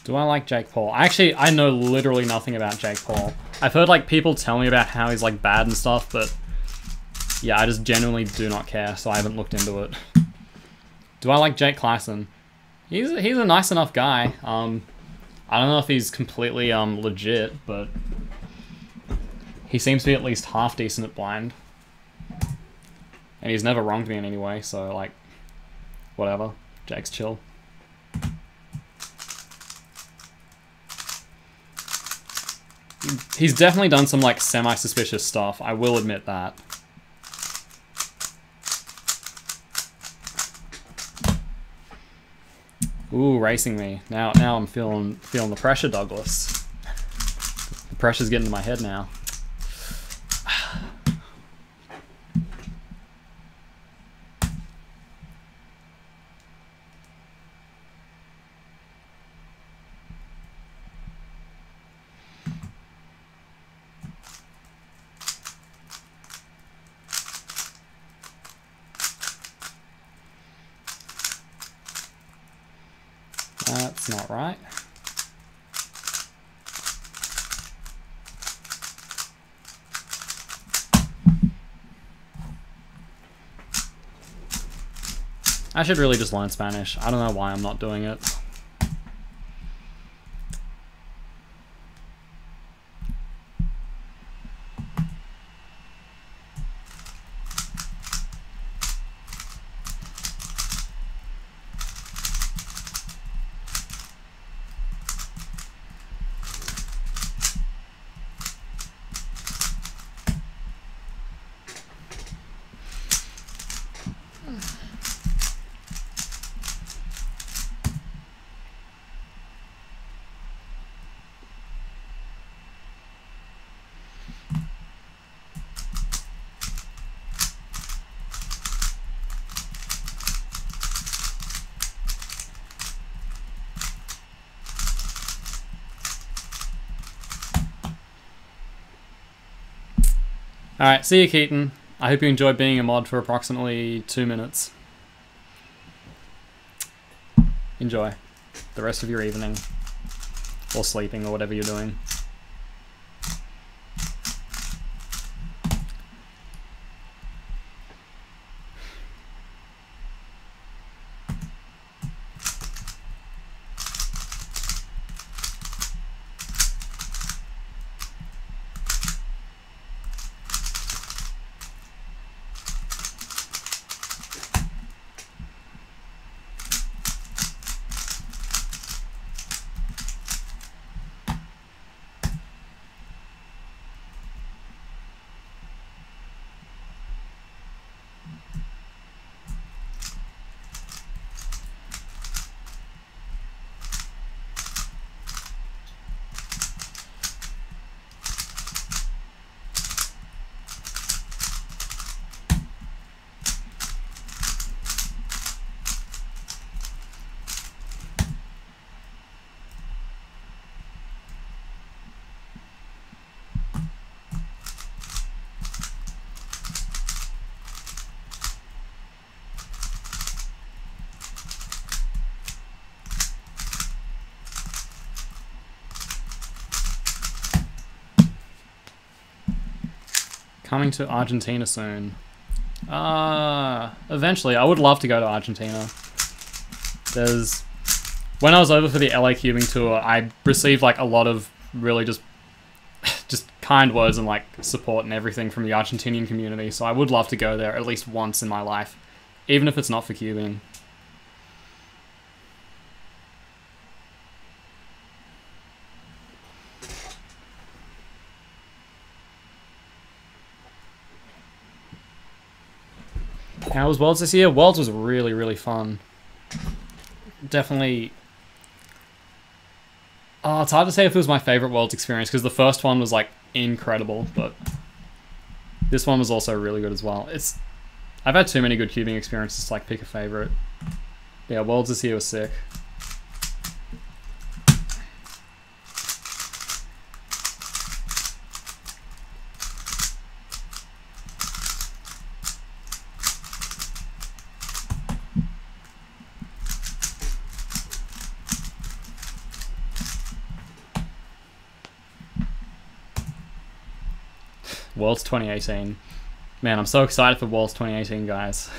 Do I like Jake Paul? I know literally nothing about Jake Paul. I've heard like people tell me about how he's like bad and stuff, but yeah, I just genuinely do not care, so I haven't looked into it. Do I like Jake Klassen? He's a nice enough guy. I don't know if he's completely legit, but he seems to be at least half decent at blind. And he's never wronged me in any way, so like, whatever. Jake's chill. He's definitely done some like semi-suspicious stuff, I will admit that. Ooh, racing me. Now I'm feeling the pressure, Douglas. The pressure's getting to my head now. That's not right. I should really just learn Spanish. I don't know why I'm not doing it. Alright, see you, Keaton. I hope you enjoyed being a mod for approximately 2 minutes. Enjoy the rest of your evening. Or sleeping, or whatever you're doing. Coming to Argentina soon. Eventually. I would love to go to Argentina. When I was over for the LA cubing tour, I received like a lot of really just kind words and like support and everything from the Argentinian community, so I would love to go there at least once in my life, even if it's not for cubing. How was Worlds this year? Worlds was really, really fun. Definitely. Oh, it's hard to say if it was my favorite Worlds experience, because the first one was like incredible, but this one was also really good as well. I've had too many good cubing experiences to like pick a favorite. Yeah, Worlds this year was sick. Worlds 2018. Man, I'm so excited for Worlds 2018, guys.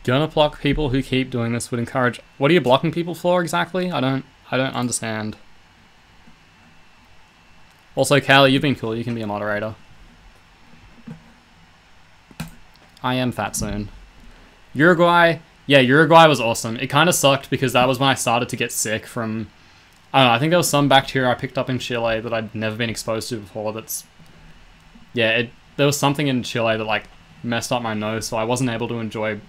Gonna block people who keep doing this would encourage... What are you blocking people for exactly? I don't understand. Also, Callie, you've been cool. You can be a moderator. I am fat soon. Uruguay. Yeah, Uruguay was awesome. It kind of sucked because that was when I started to get sick from... I don't know, I think there was some bacteria I picked up in Chile that I'd never been exposed to before that's... Yeah, there was something in Chile that like messed up my nose, so I wasn't able to enjoy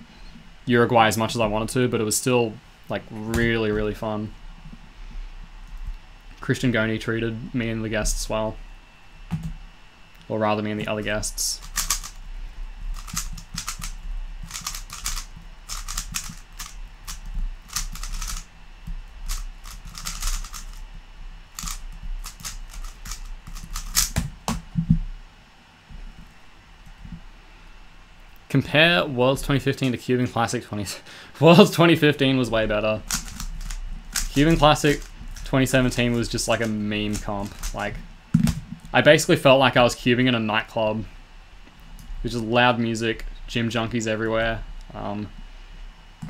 Uruguay as much as I wanted to, but it was still like really, really fun. Christian Goni treated me and the guests well. Or rather me and the other guests. Compare Worlds 2015 to Cubing Classic 20... Worlds 2015 was way better. Cubing Classic 2017 was just like a meme comp. Like, I basically felt like I was cubing in a nightclub. With just loud music, gym junkies everywhere.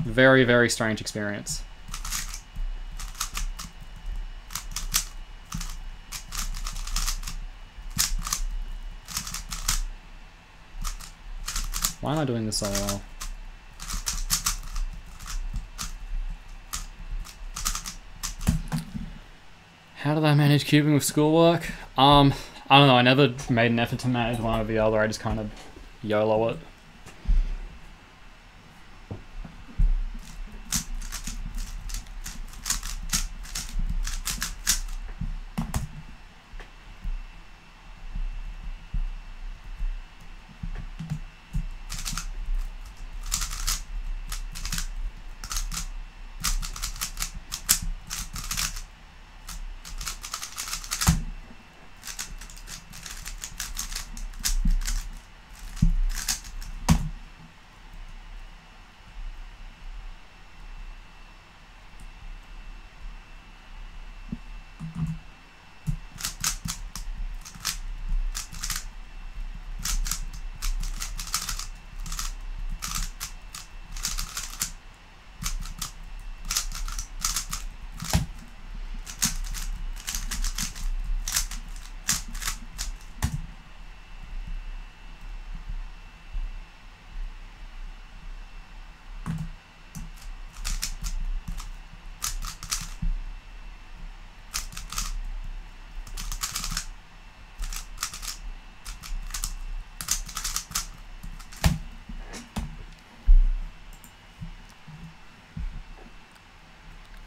Very, very strange experience. Why am I doing this so well? How did I manage cubing with schoolwork? I don't know, I never made an effort to manage one or the other, I just kind of YOLO it.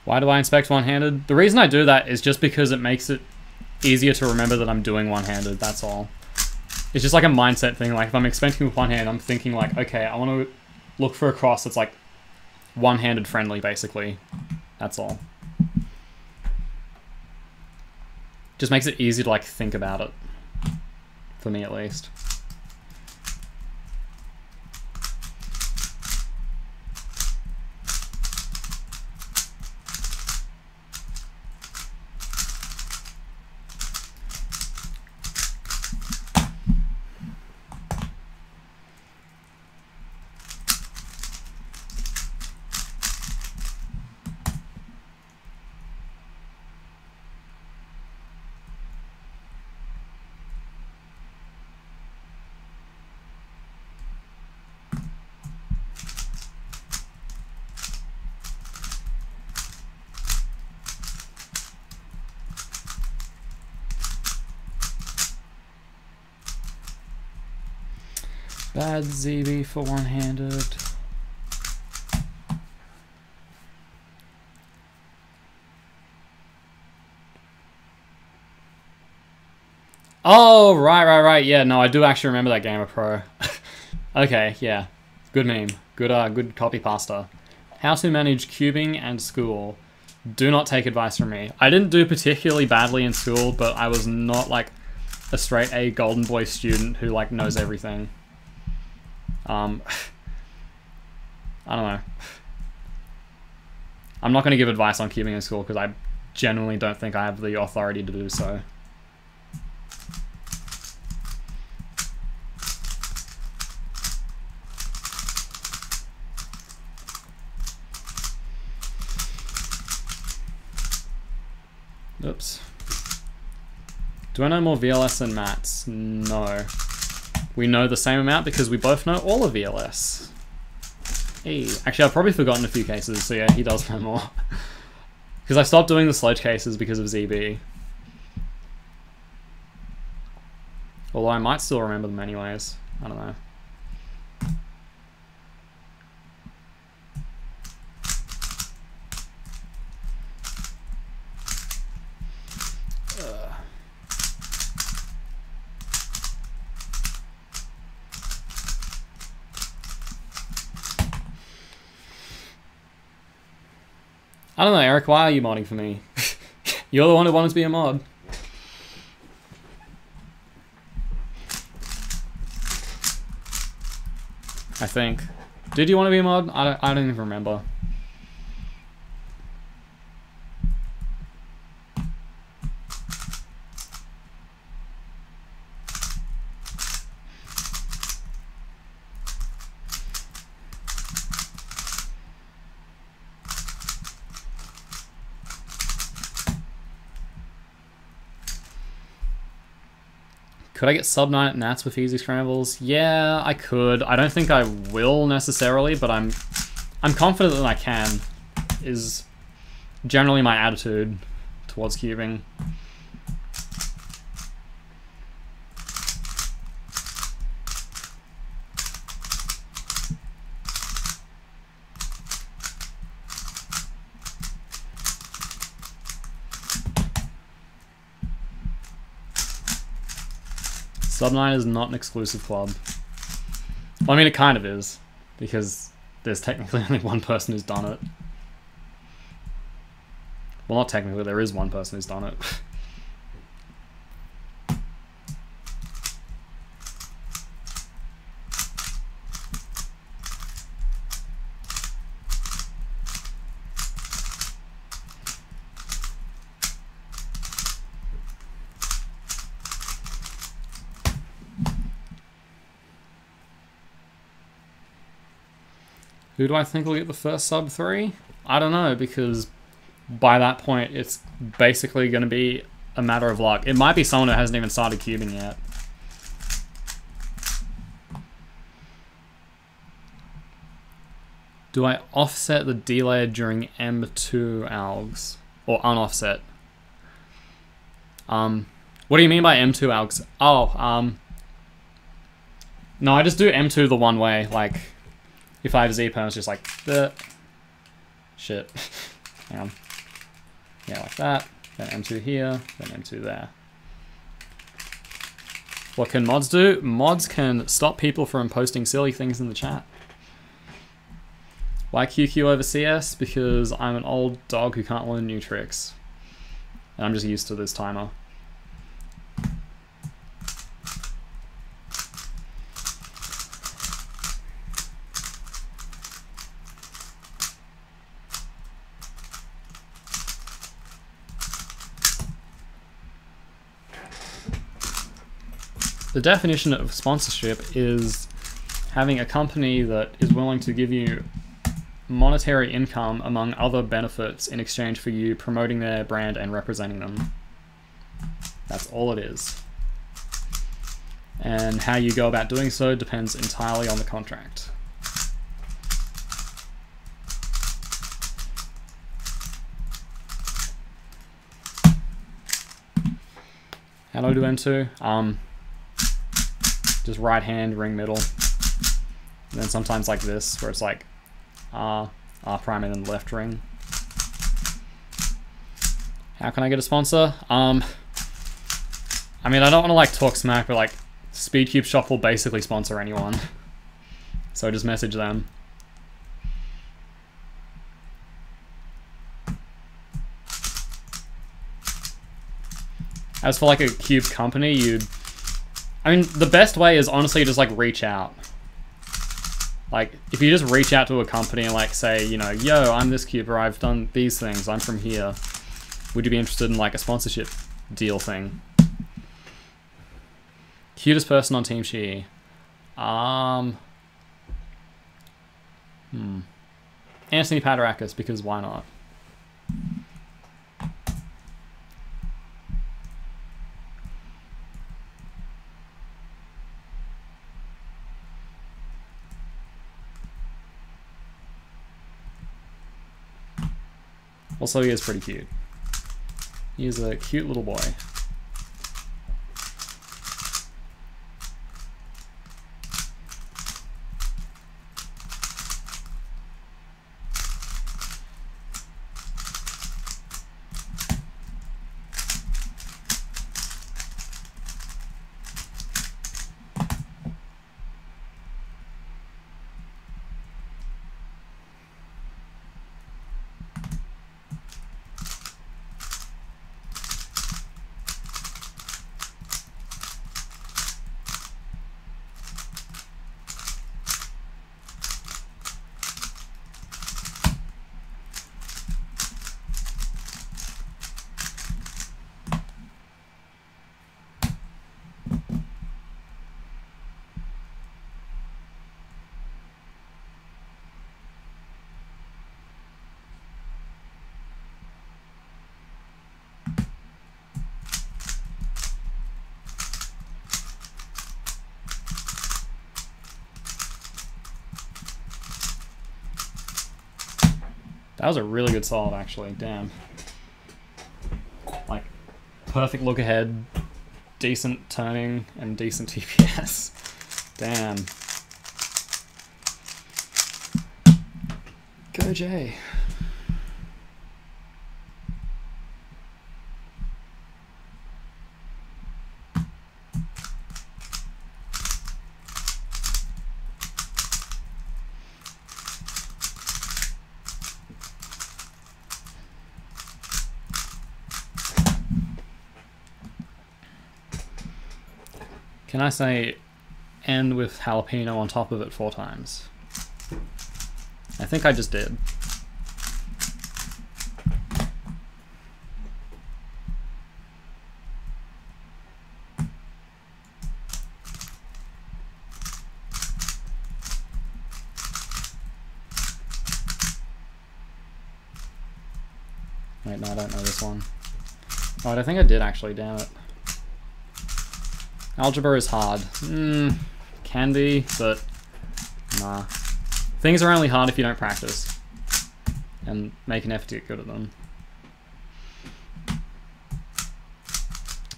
Why do I inspect one-handed? The reason I do that is just because it makes it easier to remember that I'm doing one-handed, that's all. It's just like a mindset thing, like if I'm inspecting with one hand, I'm thinking like, okay, I want to look for a cross that's like one-handed friendly, basically. That's all. Just makes it easy to like think about it. For me at least. Bad ZB for one-handed. Oh, right. Yeah, no, I do actually remember that Gamer Pro. Okay, yeah. Good meme. Good copy pasta. How to manage cubing and school. Do not take advice from me. I didn't do particularly badly in school, but I was not like a straight A golden boy student who like knows everything. I don't know. I'm not going to give advice on cubing in school because I genuinely don't think I have the authority to do so. Oops. Do I know more VLS than Mats? No. We know the same amount because we both know all of VLS. Hey. Actually, I've probably forgotten a few cases, so yeah, he does know more. Because I stopped doing the sludge cases because of ZB. Although I might still remember them anyways. I don't know. I don't know, Eric, why are you modding for me? You're the one who wanted to be a mod. I think. Did you want to be a mod? I don't even remember. Could I get sub 9 at Nats with easy scrambles? Yeah, I could. I don't think I will necessarily, but I'm confident that I can, is generally my attitude towards cubing. Sub 9 is not an exclusive club. Well, I mean, it kind of is, because there's technically only one person who's done it. Well, not technically, there is one person who's done it. Who do I think will get the first sub 3? I don't know, because by that point, it's basically going to be a matter of luck. It might be someone who hasn't even started cubing yet. Do I offset the delay during M2 algs? Or unoffset? What do you mean by M2 algs? Oh, no, I just do M2 the one way, like... If I have Z-perm, it's just like, shit. Hang on. Yeah, like that. Then M2 here, then M2 there. What can mods do? Mods can stop people from posting silly things in the chat. Why QQ over CS? Because I'm an old dog who can't learn new tricks. And I'm just used to this timer. The definition of sponsorship is having a company that is willing to give you monetary income among other benefits in exchange for you promoting their brand and representing them. That's all it is. And how you go about doing so depends entirely on the contract. How do I do M2? Just right hand, ring middle. And then sometimes like this, where it's like R prime and then left ring. How can I get a sponsor? I mean, I don't want to like talk smack, but like Speedcube Shop will basically sponsor anyone. So just message them. As for like a cube company, I mean, the best way is honestly just like reach out. Like, if you just reach out to a company and like say, you know, yo, I'm this cuber, I've done these things, I'm from here. Would you be interested in like a sponsorship deal thing? Cutest person on Team Shi. Anthony Paterakis, because why not? Also, he is pretty cute. He is a cute little boy. That was a really good solve, actually. Damn. Like, perfect look ahead, decent turning, and decent TPS. Damn. Go Jay. Can I say end with jalapeno on top of it 4 times? I think I just did. Wait, no, I don't know this one. Oh, I think I did actually, damn it. Algebra is hard. Can be, but nah. Things are only hard if you don't practice and make an effort to get good at them.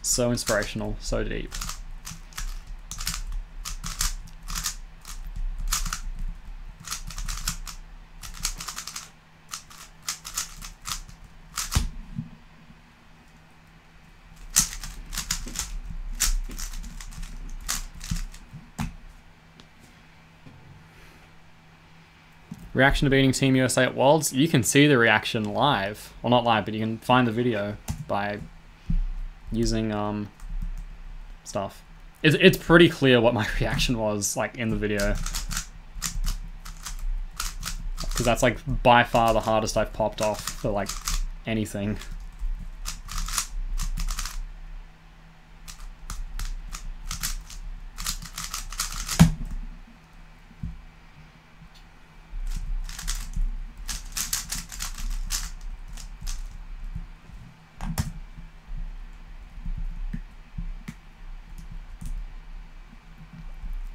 So inspirational, so deep. Reaction to beating Team USA at Worlds. You can see the reaction live. Well, not live, but you can find the video by using stuff. It's pretty clear what my reaction was, like, in the video. Because that's, like, by far the hardest I've popped off for, like, anything.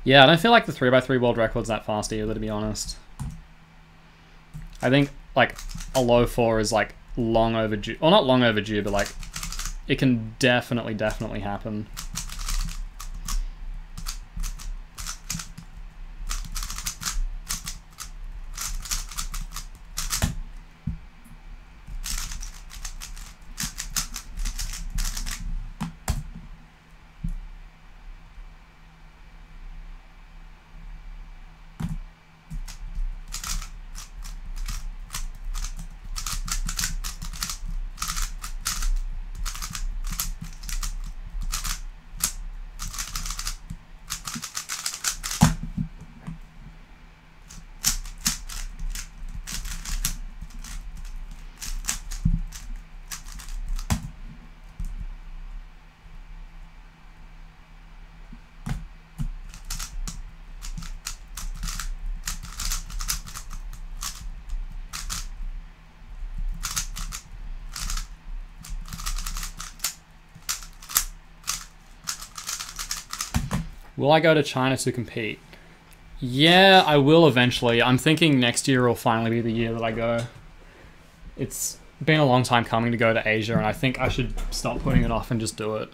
Yeah, I don't feel like the 3x3 world record's that fast either, to be honest. I think, like, a low 4 is, like, long overdue. Well, not long overdue, but, like, it can definitely happen. Will I go to China to compete? Yeah, I will eventually. I'm thinking next year will finally be the year that I go. It's been a long time coming to go to Asia, and I think I should stop putting it off and just do it.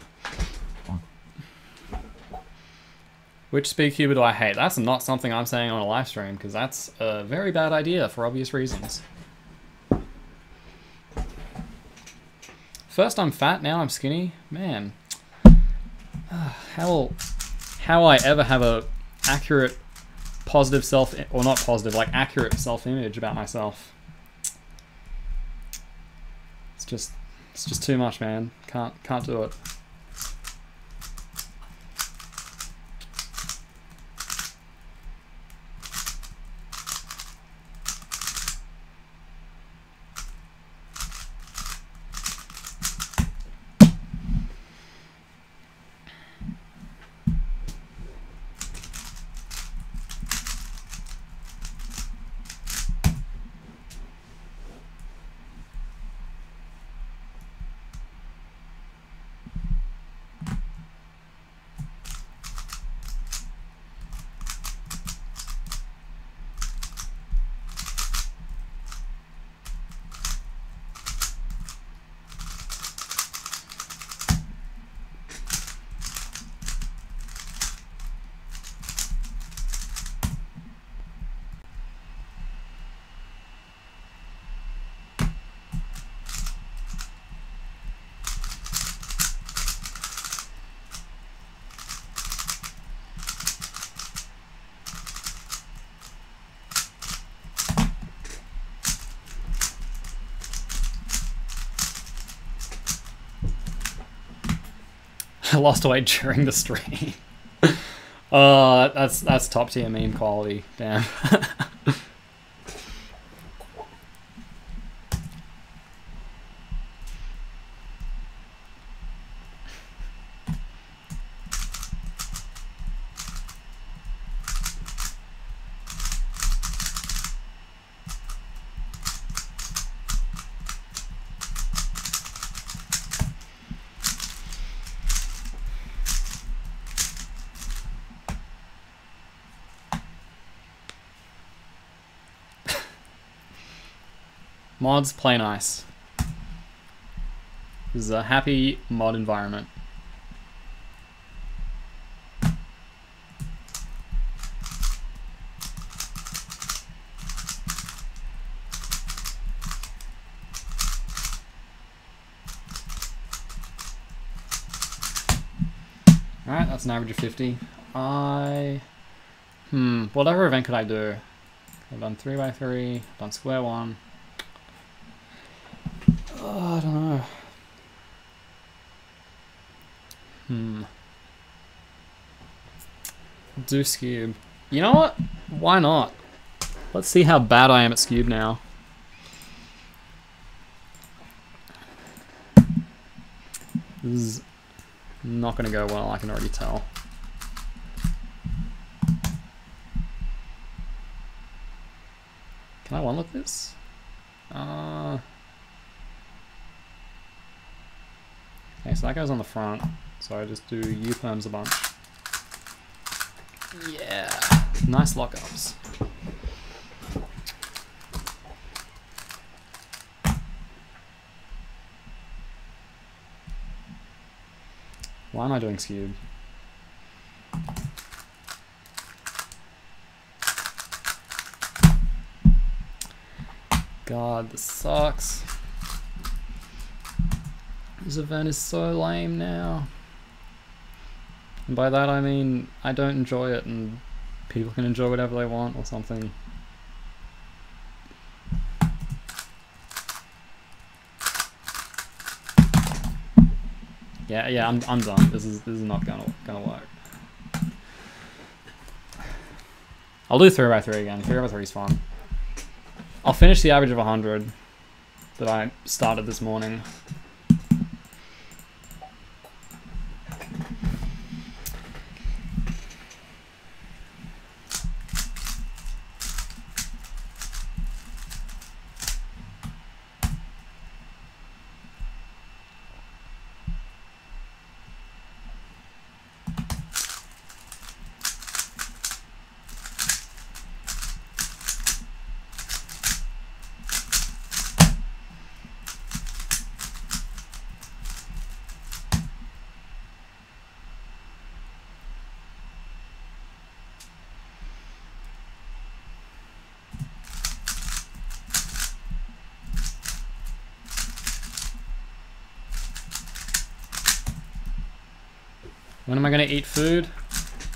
Which speedcuber do I hate? That's not something I'm saying on a live stream, because that's a very bad idea for obvious reasons. First I'm fat, now I'm skinny. Man. How will I ever have a accurate, positive self, or not positive, like accurate self-image about myself? It's just too much, man. Can't do it. I lost weight during the stream. Oh, that's top tier meme quality. Damn. Mods, play nice. This is a happy mod environment. Alright, that's an average of 50. Whatever event could I do? I've done 3x3, I've done sq1. Oh, I don't know. Do Skewb. You know what? Why not? Let's see how bad I am at Skewb now. This is not going to go well, I can already tell. Can I one-look this? Okay, so that goes on the front. So I just do U-perms a bunch. Yeah, nice lockups. Why am I doing Skewb? God, this sucks. This event is so lame now. And by that I mean I don't enjoy it and people can enjoy whatever they want or something. Yeah, I'm done. This is not gonna work. I'll do 3x3 again. 3x3 is fun. I'll finish the average of 100 that I started this morning. When am I gonna eat food?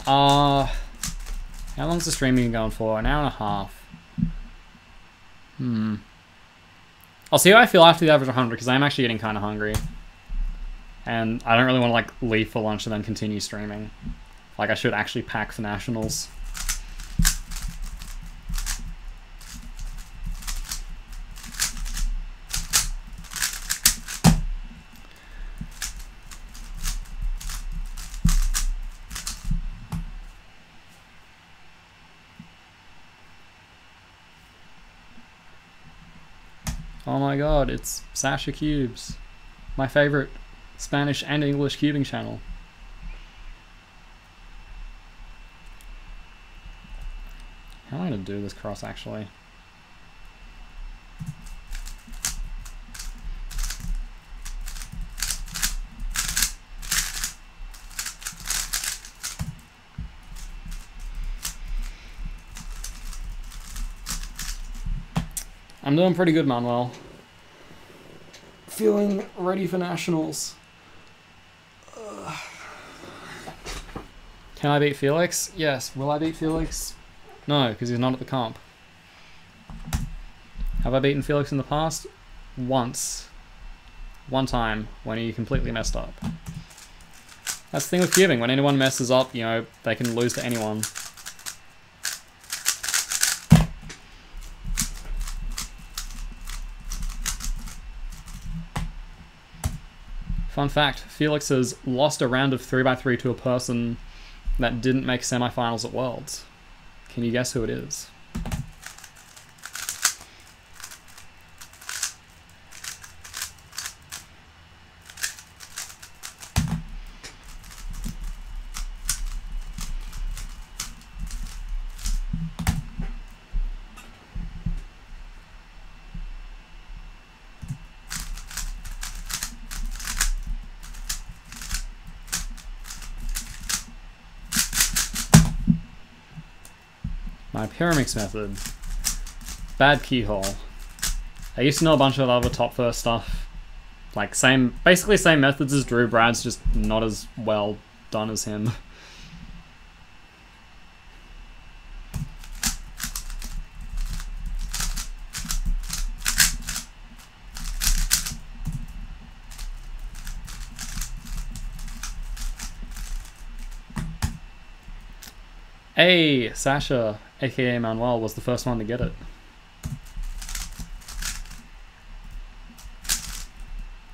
How long's the stream been going for? An hour and a half. I'll see how I feel after the average 100 because I'm actually getting kind of hungry. And I don't really want to like leave for lunch and then continue streaming. Like I should actually pack for nationals. Oh my god, it's Sasha Cubes. My favorite Spanish and English cubing channel. How am I going to do this cross actually? I'm doing pretty good, Manuel. Feeling ready for nationals. Can I beat Felix? Yes. Will I beat Felix? No, because he's not at the comp. Have I beaten Felix in the past? Once. One time, when he completely messed up. That's the thing with cubing. When anyone messes up, you know, they can lose to anyone. Fun fact, Felix has lost a round of 3x3 to a person that didn't make semifinals at Worlds. Can you guess who it is? My Pyraminx method. Bad keyhole. I used to know a bunch of other top first stuff. Like basically same methods as Drew. Brad's just not as well done as him. Hey, Sasha, aka Manuel, was the first one to get it.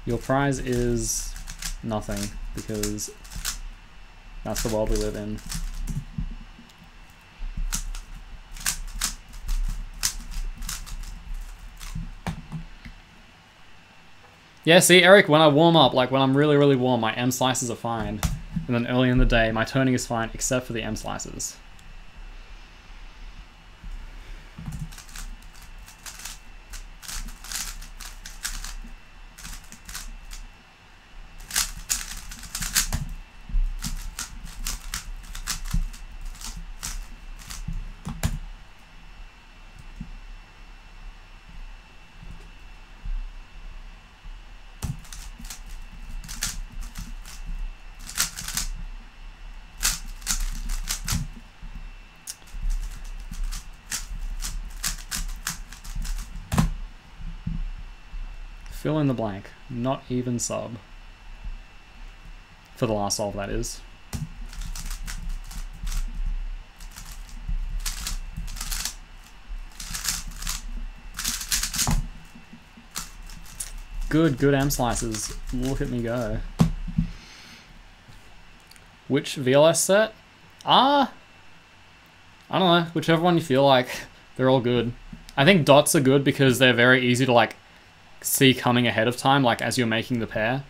Your prize is nothing, because that's the world we live in. Yeah, see, Eric, when I warm up, like when I'm really, really warm, my M slices are fine. And then early in the day, my turning is fine, except for the M slices. Fill in the blank. Not even sub. For the last solve, that is. Good M slices. Look at me go. Which VLS set? I don't know. Whichever one you feel like. They're all good. I think dots are good because they're very easy to like see coming ahead of time, like as you're making the pair.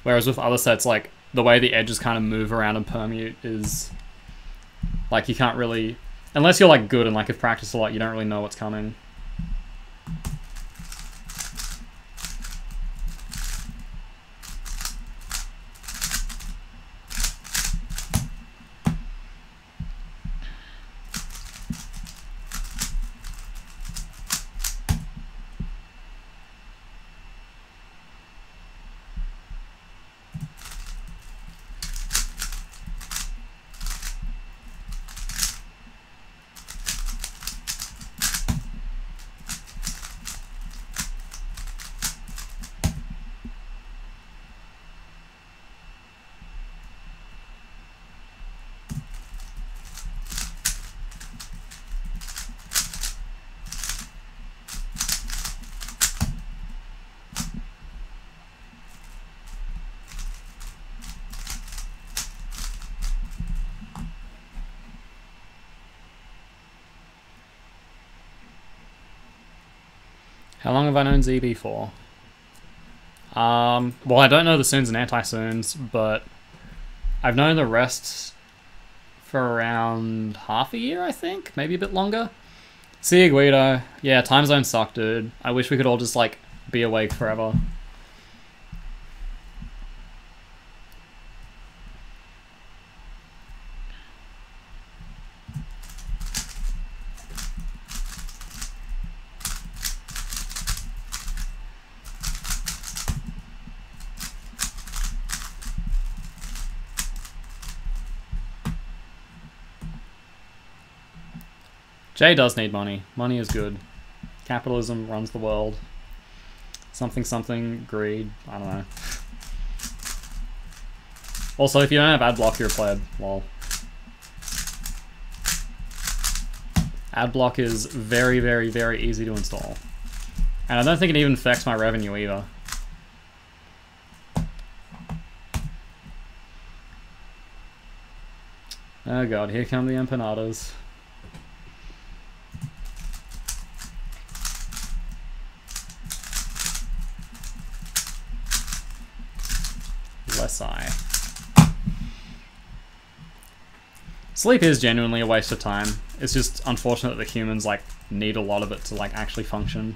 Whereas with other sets, like the way the edges kind of move around and permute is like you can't really, unless you're like good and like have practiced a lot, you don't really know what's coming. How long have I known ZB for? Well, I don't know the Soons and Anti-Soons, but I've known the rest for around half a year, I think. Maybe a bit longer. See you, Guido. Yeah, time zones suck, dude. I wish we could all just, like, be awake forever. Jay does need money. Money is good. Capitalism runs the world. Something, greed. I don't know. Also, if you don't have adblock, you're a pleb. Lol. Adblock is very, very, very easy to install. And I don't think it even affects my revenue either. Oh god, here come the empanadas. Sleep is genuinely a waste of time. It's just unfortunate that humans like need a lot of it to like actually function.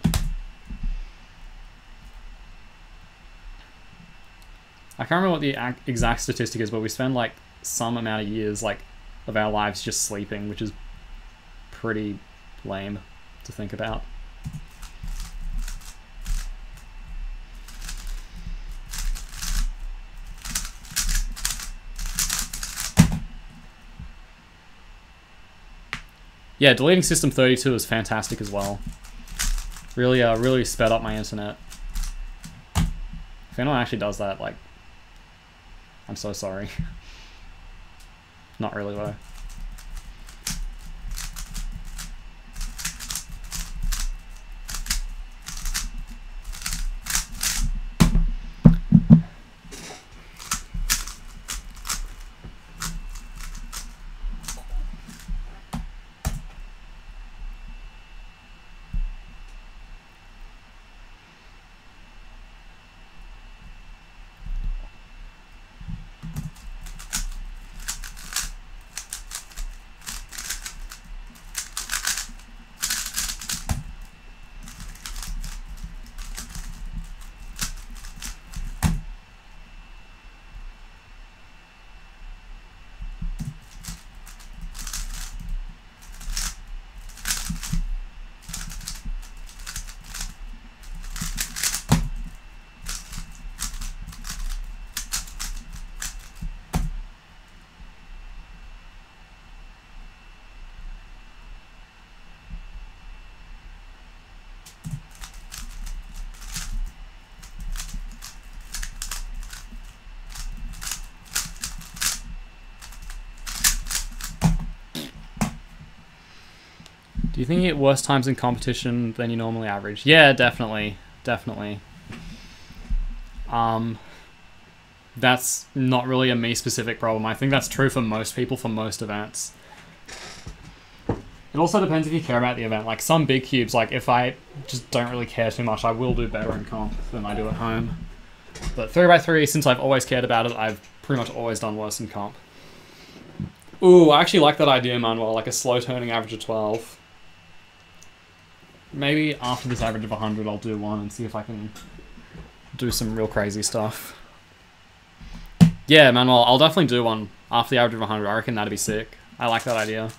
I can't remember what the exact statistic is, but we spend like some amount of years like of our lives just sleeping, which is pretty lame to think about. Yeah, deleting System 32 is fantastic as well. Really, really sped up my internet. If anyone actually does that, like, I'm so sorry. Not really though. Do you think you get worse times in competition than you normally average? Yeah, definitely. Definitely. That's not really a me-specific problem. I think that's true for most people for most events. It also depends if you care about the event. Like some big cubes, like if I just don't really care too much, I will do better in comp than I do at home. But 3x3, since I've always cared about it, I've pretty much always done worse in comp. Ooh, I actually like that idea, Manuel, like a slow turning average of 12. Maybe after this average of 100, I'll do one and see if I can do some real crazy stuff. Yeah, Manuel, I'll definitely do one after the average of 100. I reckon that'd be sick. I like that idea.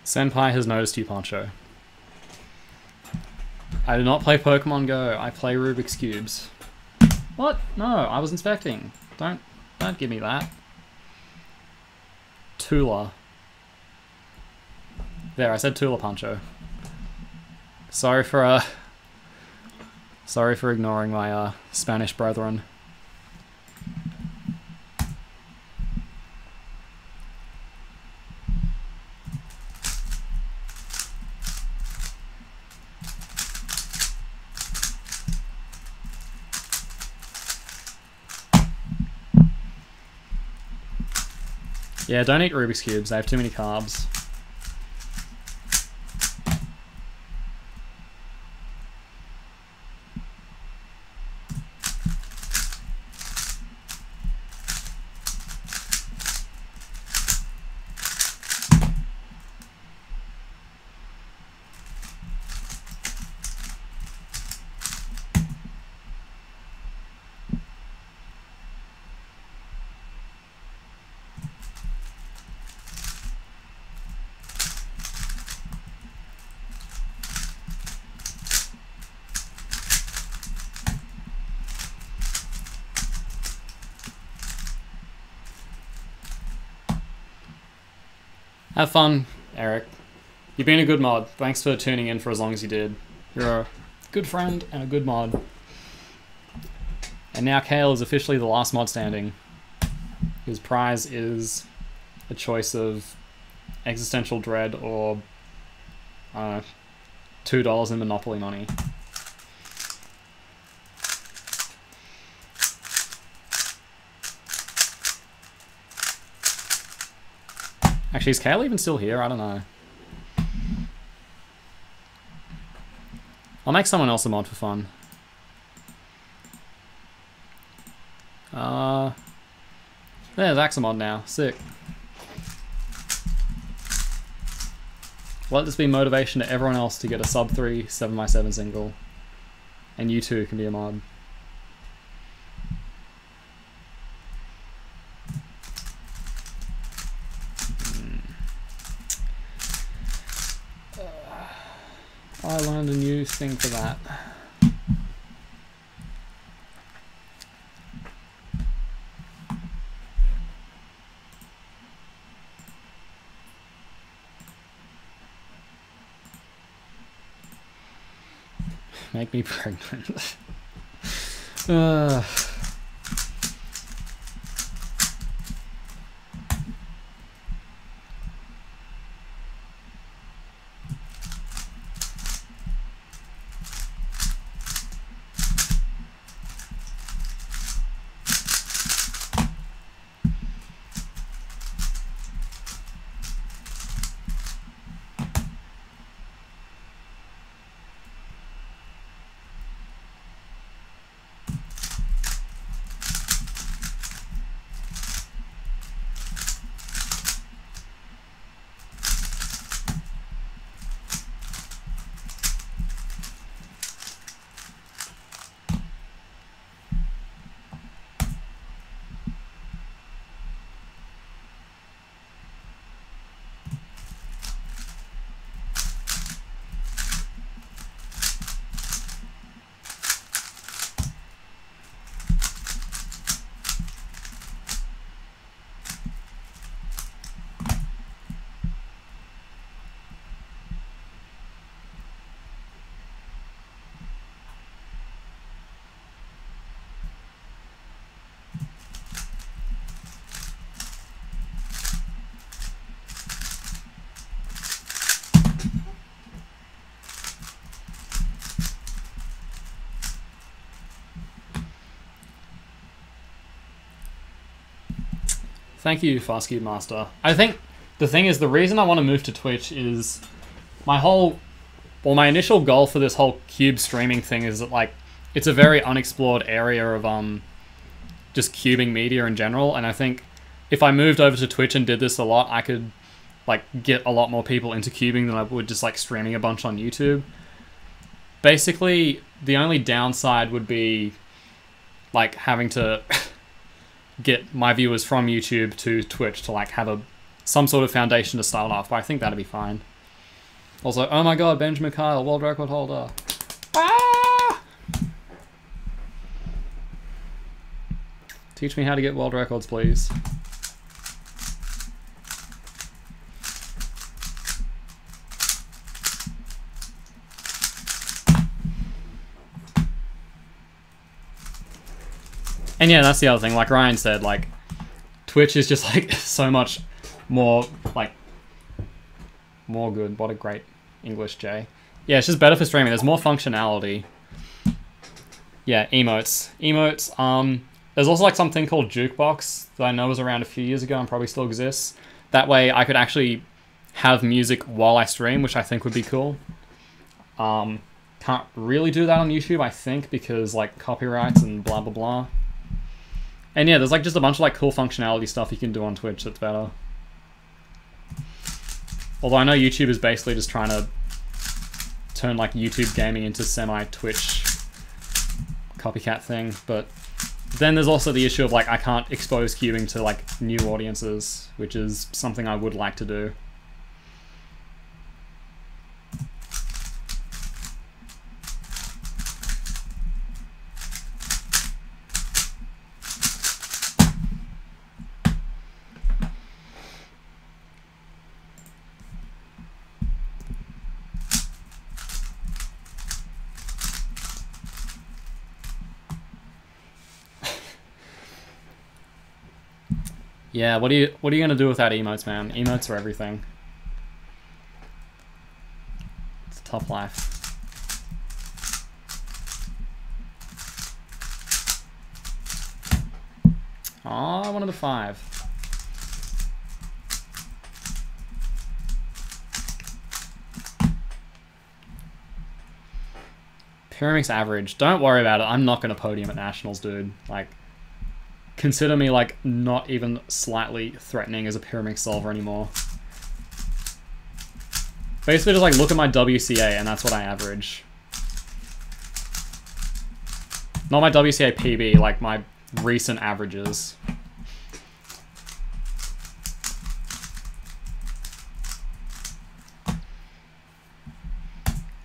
Senpai has noticed you, Poncho. I do not play Pokemon Go. I play Rubik's Cubes. What? No, I was inspecting. Don't give me that. Tula. There, I said Tula, Poncho. Sorry for ignoring my Spanish brethren. Yeah, don't eat Rubik's Cubes, they have too many carbs. Have fun, Eric. You've been a good mod. Thanks for tuning in for as long as you did. You're a good friend and a good mod. And now Kale is officially the last mod standing. His prize is a choice of existential dread or $2 in Monopoly money. Actually, is Kale even still here? I don't know. I'll make someone else a mod for fun. There's Zach's a mod now. Sick. Let this be motivation to everyone else to get a sub 3 7x7 single. And you too can be a mod. I learned a new thing for that. Make me pregnant. Thank you, Skewb Master. I think the thing is, the reason I want to move to Twitch is my initial goal for this whole cube streaming thing is that, like, it's a very unexplored area of just cubing media in general, and I think if I moved over to Twitch and did this a lot, I could, like, get a lot more people into cubing than I would just, like, streaming a bunch on YouTube. Basically, the only downside would be, like, having to get my viewers from YouTube to Twitch to, like, have some sort of foundation to start off, but I think that'd be fine. Also, oh my god, Benjamin Kyle, world record holder. Ah! Teach me how to get world records, please. And yeah, that's the other thing, like Ryan said, like, Twitch is just, like, so much more, like, more good. What a great English, Jay. Yeah, it's just better for streaming. There's more functionality. Yeah, emotes. Emotes, there's also, like, something called Jukebox that I know was around a few years ago and probably still exists. That way I could actually have music while I stream, which I think would be cool. Can't really do that on YouTube, I think, because, like, copyrights and blah, blah, blah. And yeah, there's, like, just a bunch of, like, cool functionality stuff you can do on Twitch that's better. Although I know YouTube is basically just trying to turn, like, YouTube gaming into semi-Twitch copycat thing, but then there's also the issue of, like, I can't expose cubing to, like, new audiences, which is something I would like to do. Yeah, what are you gonna do without emotes, man? Emotes are everything. It's a tough life. Oh, I wanted the 5. Pyraminx average. Don't worry about it. I'm not going to podium at Nationals, dude. Like, consider me, like, not even slightly threatening as a Pyraminx solver anymore. Basically, just, like, look at my WCA, and that's what I average. Not my WCA PB, like, my recent averages.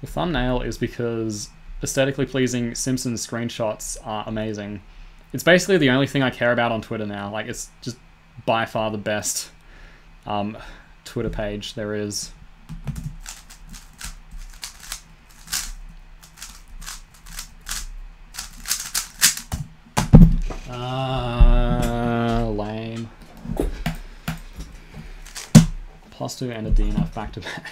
The thumbnail is because aesthetically pleasing Simpsons screenshots are amazing. It's basically the only thing I care about on Twitter now. Like, it's just by far the best Twitter page there is. Lame. +2 and a DNF back to back.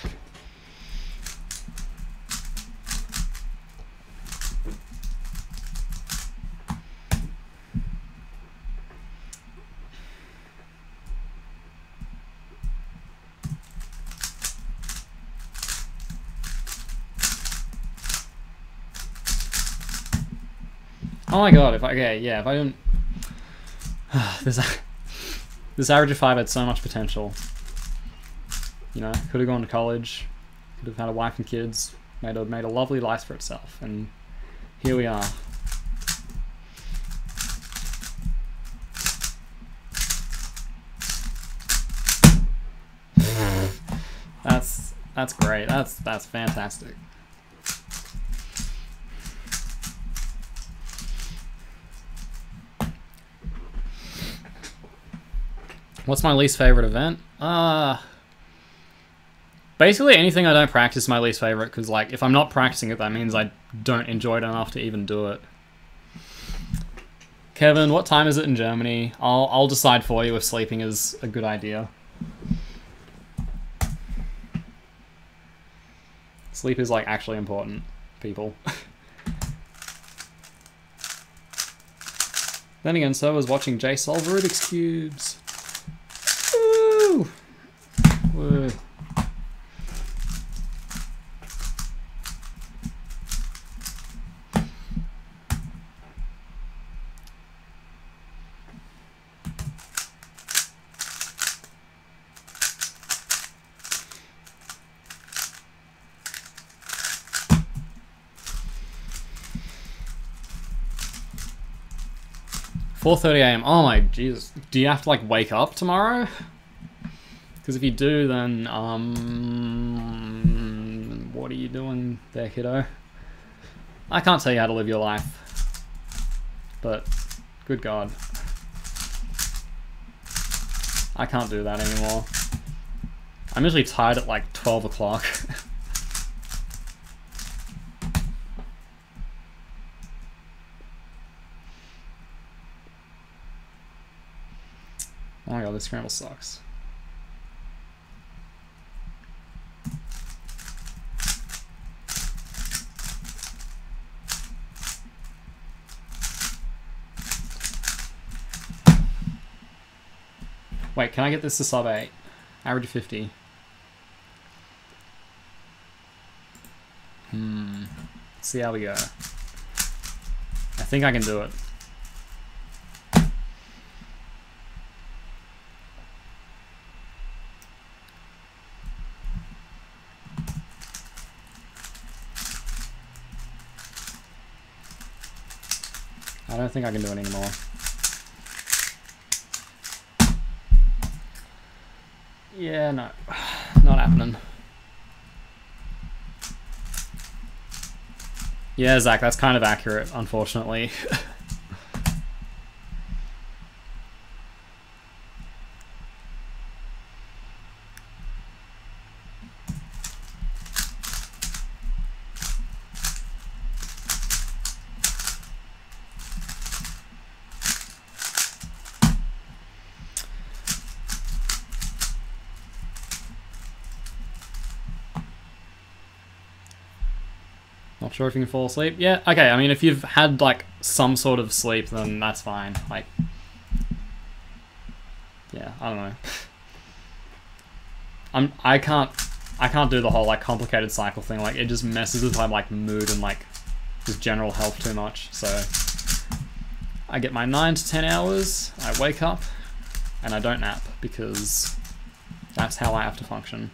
Oh my god, if I don't... this average of 5 had so much potential. You know, could have gone to college, could have had a wife and kids, made a lovely life for itself, and here we are. That's great. That's fantastic. What's my least favorite event? Basically anything I don't practice is my least favorite, because like if I'm not practicing it, that means I don't enjoy it enough to even do it. Kevin, what time is it in Germany? I'll decide for you if sleeping is a good idea. Sleep is like actually important, people. Then again, so was watching Jay solve Rubik's Cubes. Woo! Woo. $4:30 AM. Oh my Jesus. Do you have to like wake up tomorrow? Because if you do, then what are you doing there, kiddo? I can't tell you how to live your life, but good God, I can't do that anymore. I'm usually tired at like 12 o'clock. Oh my God, this scramble sucks. Wait, can I get this to sub 8? Average 50. Let's see how we go. I think I can do it. I don't think I can do it anymore. Yeah, no. Not happening. Yeah, Zach, that's kind of accurate, unfortunately. Not sure if you can fall asleep. Yeah, okay, I mean, if you've had, like, some sort of sleep, then that's fine. Like, yeah, I don't know. I can't do the whole, like, complicated cycle thing. Like, it just messes with my, like, mood and, like, just general health too much. So, I get my 9 to 10 hours, I wake up, and I don't nap, because that's how I have to function.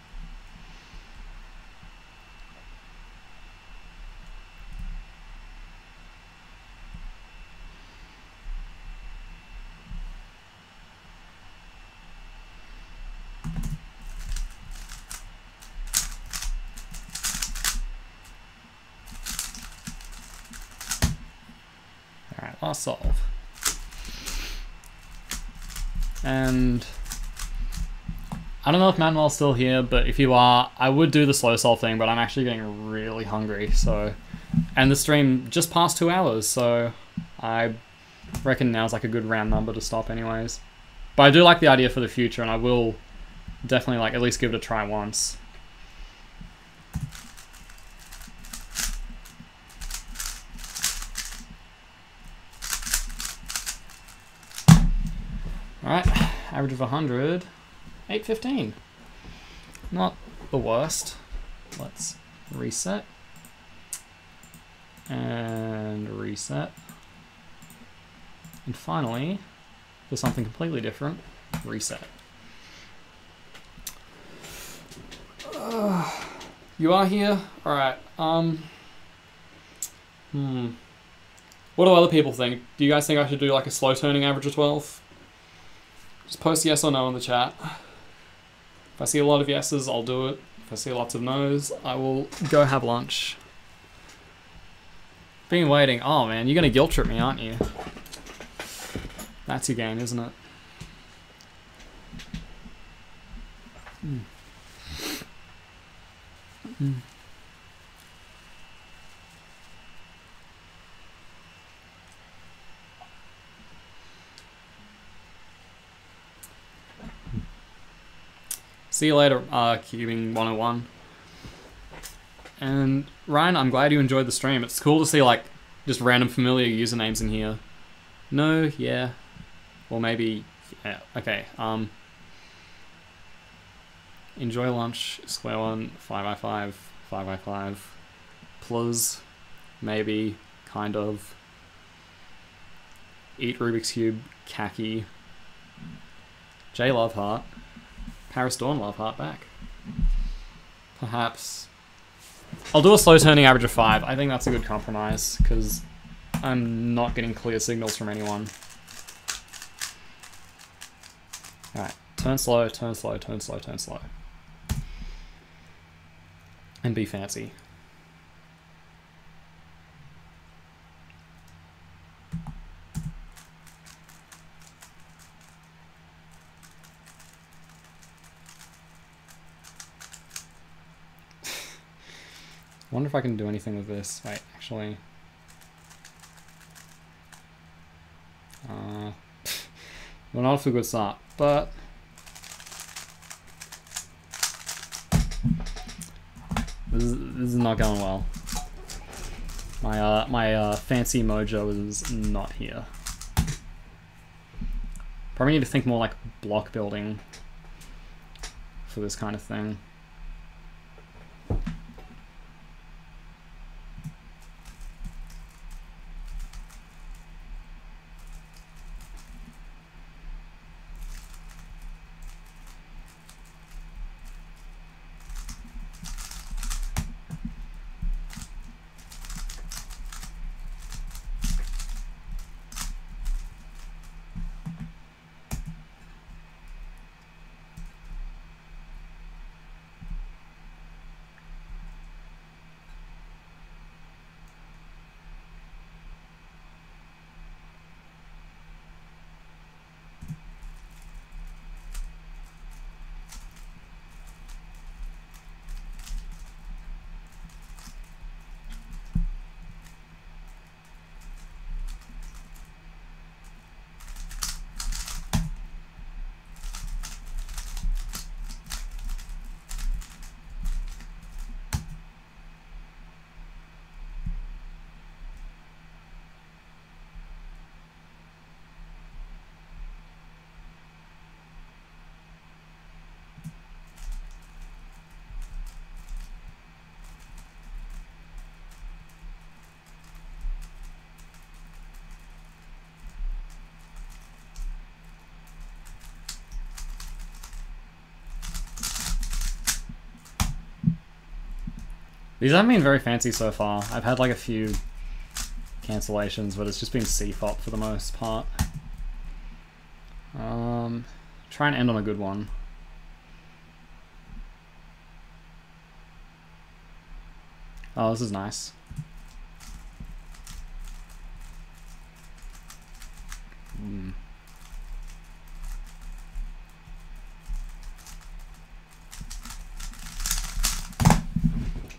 Alright, last solve. And I don't know if Manuel's still here, but if you are, I would do the slow solve thing, but I'm actually getting really hungry, so... And the stream just passed 2 hours, so I reckon now's like a good round number to stop anyways. But I do like the idea for the future, and I will definitely like at least give it a try once. Alright, average of 100, 815. Not the worst. Let's reset. And reset. And finally, for something completely different, reset. You are here? Alright, What do other people think? Do you guys think I should do like a slow turning average of 12? Just post yes or no in the chat. If I see a lot of yeses, I'll do it. If I see lots of no's, I will go have lunch. Been waiting. Oh man, you're gonna guilt trip me, aren't you? That's your game, isn't it? See you later, Cubing 101. And Ryan, I'm glad you enjoyed the stream. It's cool to see like just random familiar usernames in here. No, yeah. Or maybe, yeah, okay. Enjoy lunch, sq1, 5x5, 5x5. Plus, maybe, kind of. Eat Rubik's Cube, khaki. J Loveheart. Paris Dawn Loveheart back. Perhaps. I'll do a slow turning average of 5. I think that's a good compromise, because I'm not getting clear signals from anyone. Alright, turn slow, turn slow, turn slow, turn slow. And be fancy. I wonder if I can do anything with this. Wait, actually. We're not off to a good start, but this is not going well. My fancy mojo is not here. Probably need to think more like block building for this kind of thing. These haven't been very fancy so far. I've had like a few cancellations, but it's just been CFOP for the most part. Try and end on a good one. Oh, this is nice.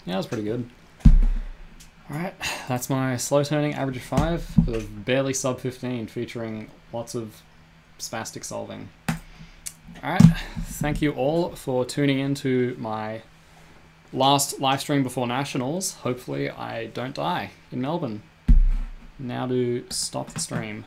Yeah, that was pretty good. Alright, that's my slow turning average of 5 with barely sub 15, featuring lots of spastic solving. Alright, thank you all for tuning in to my last live stream before Nationals. Hopefully I don't die in Melbourne. Now to stop the stream.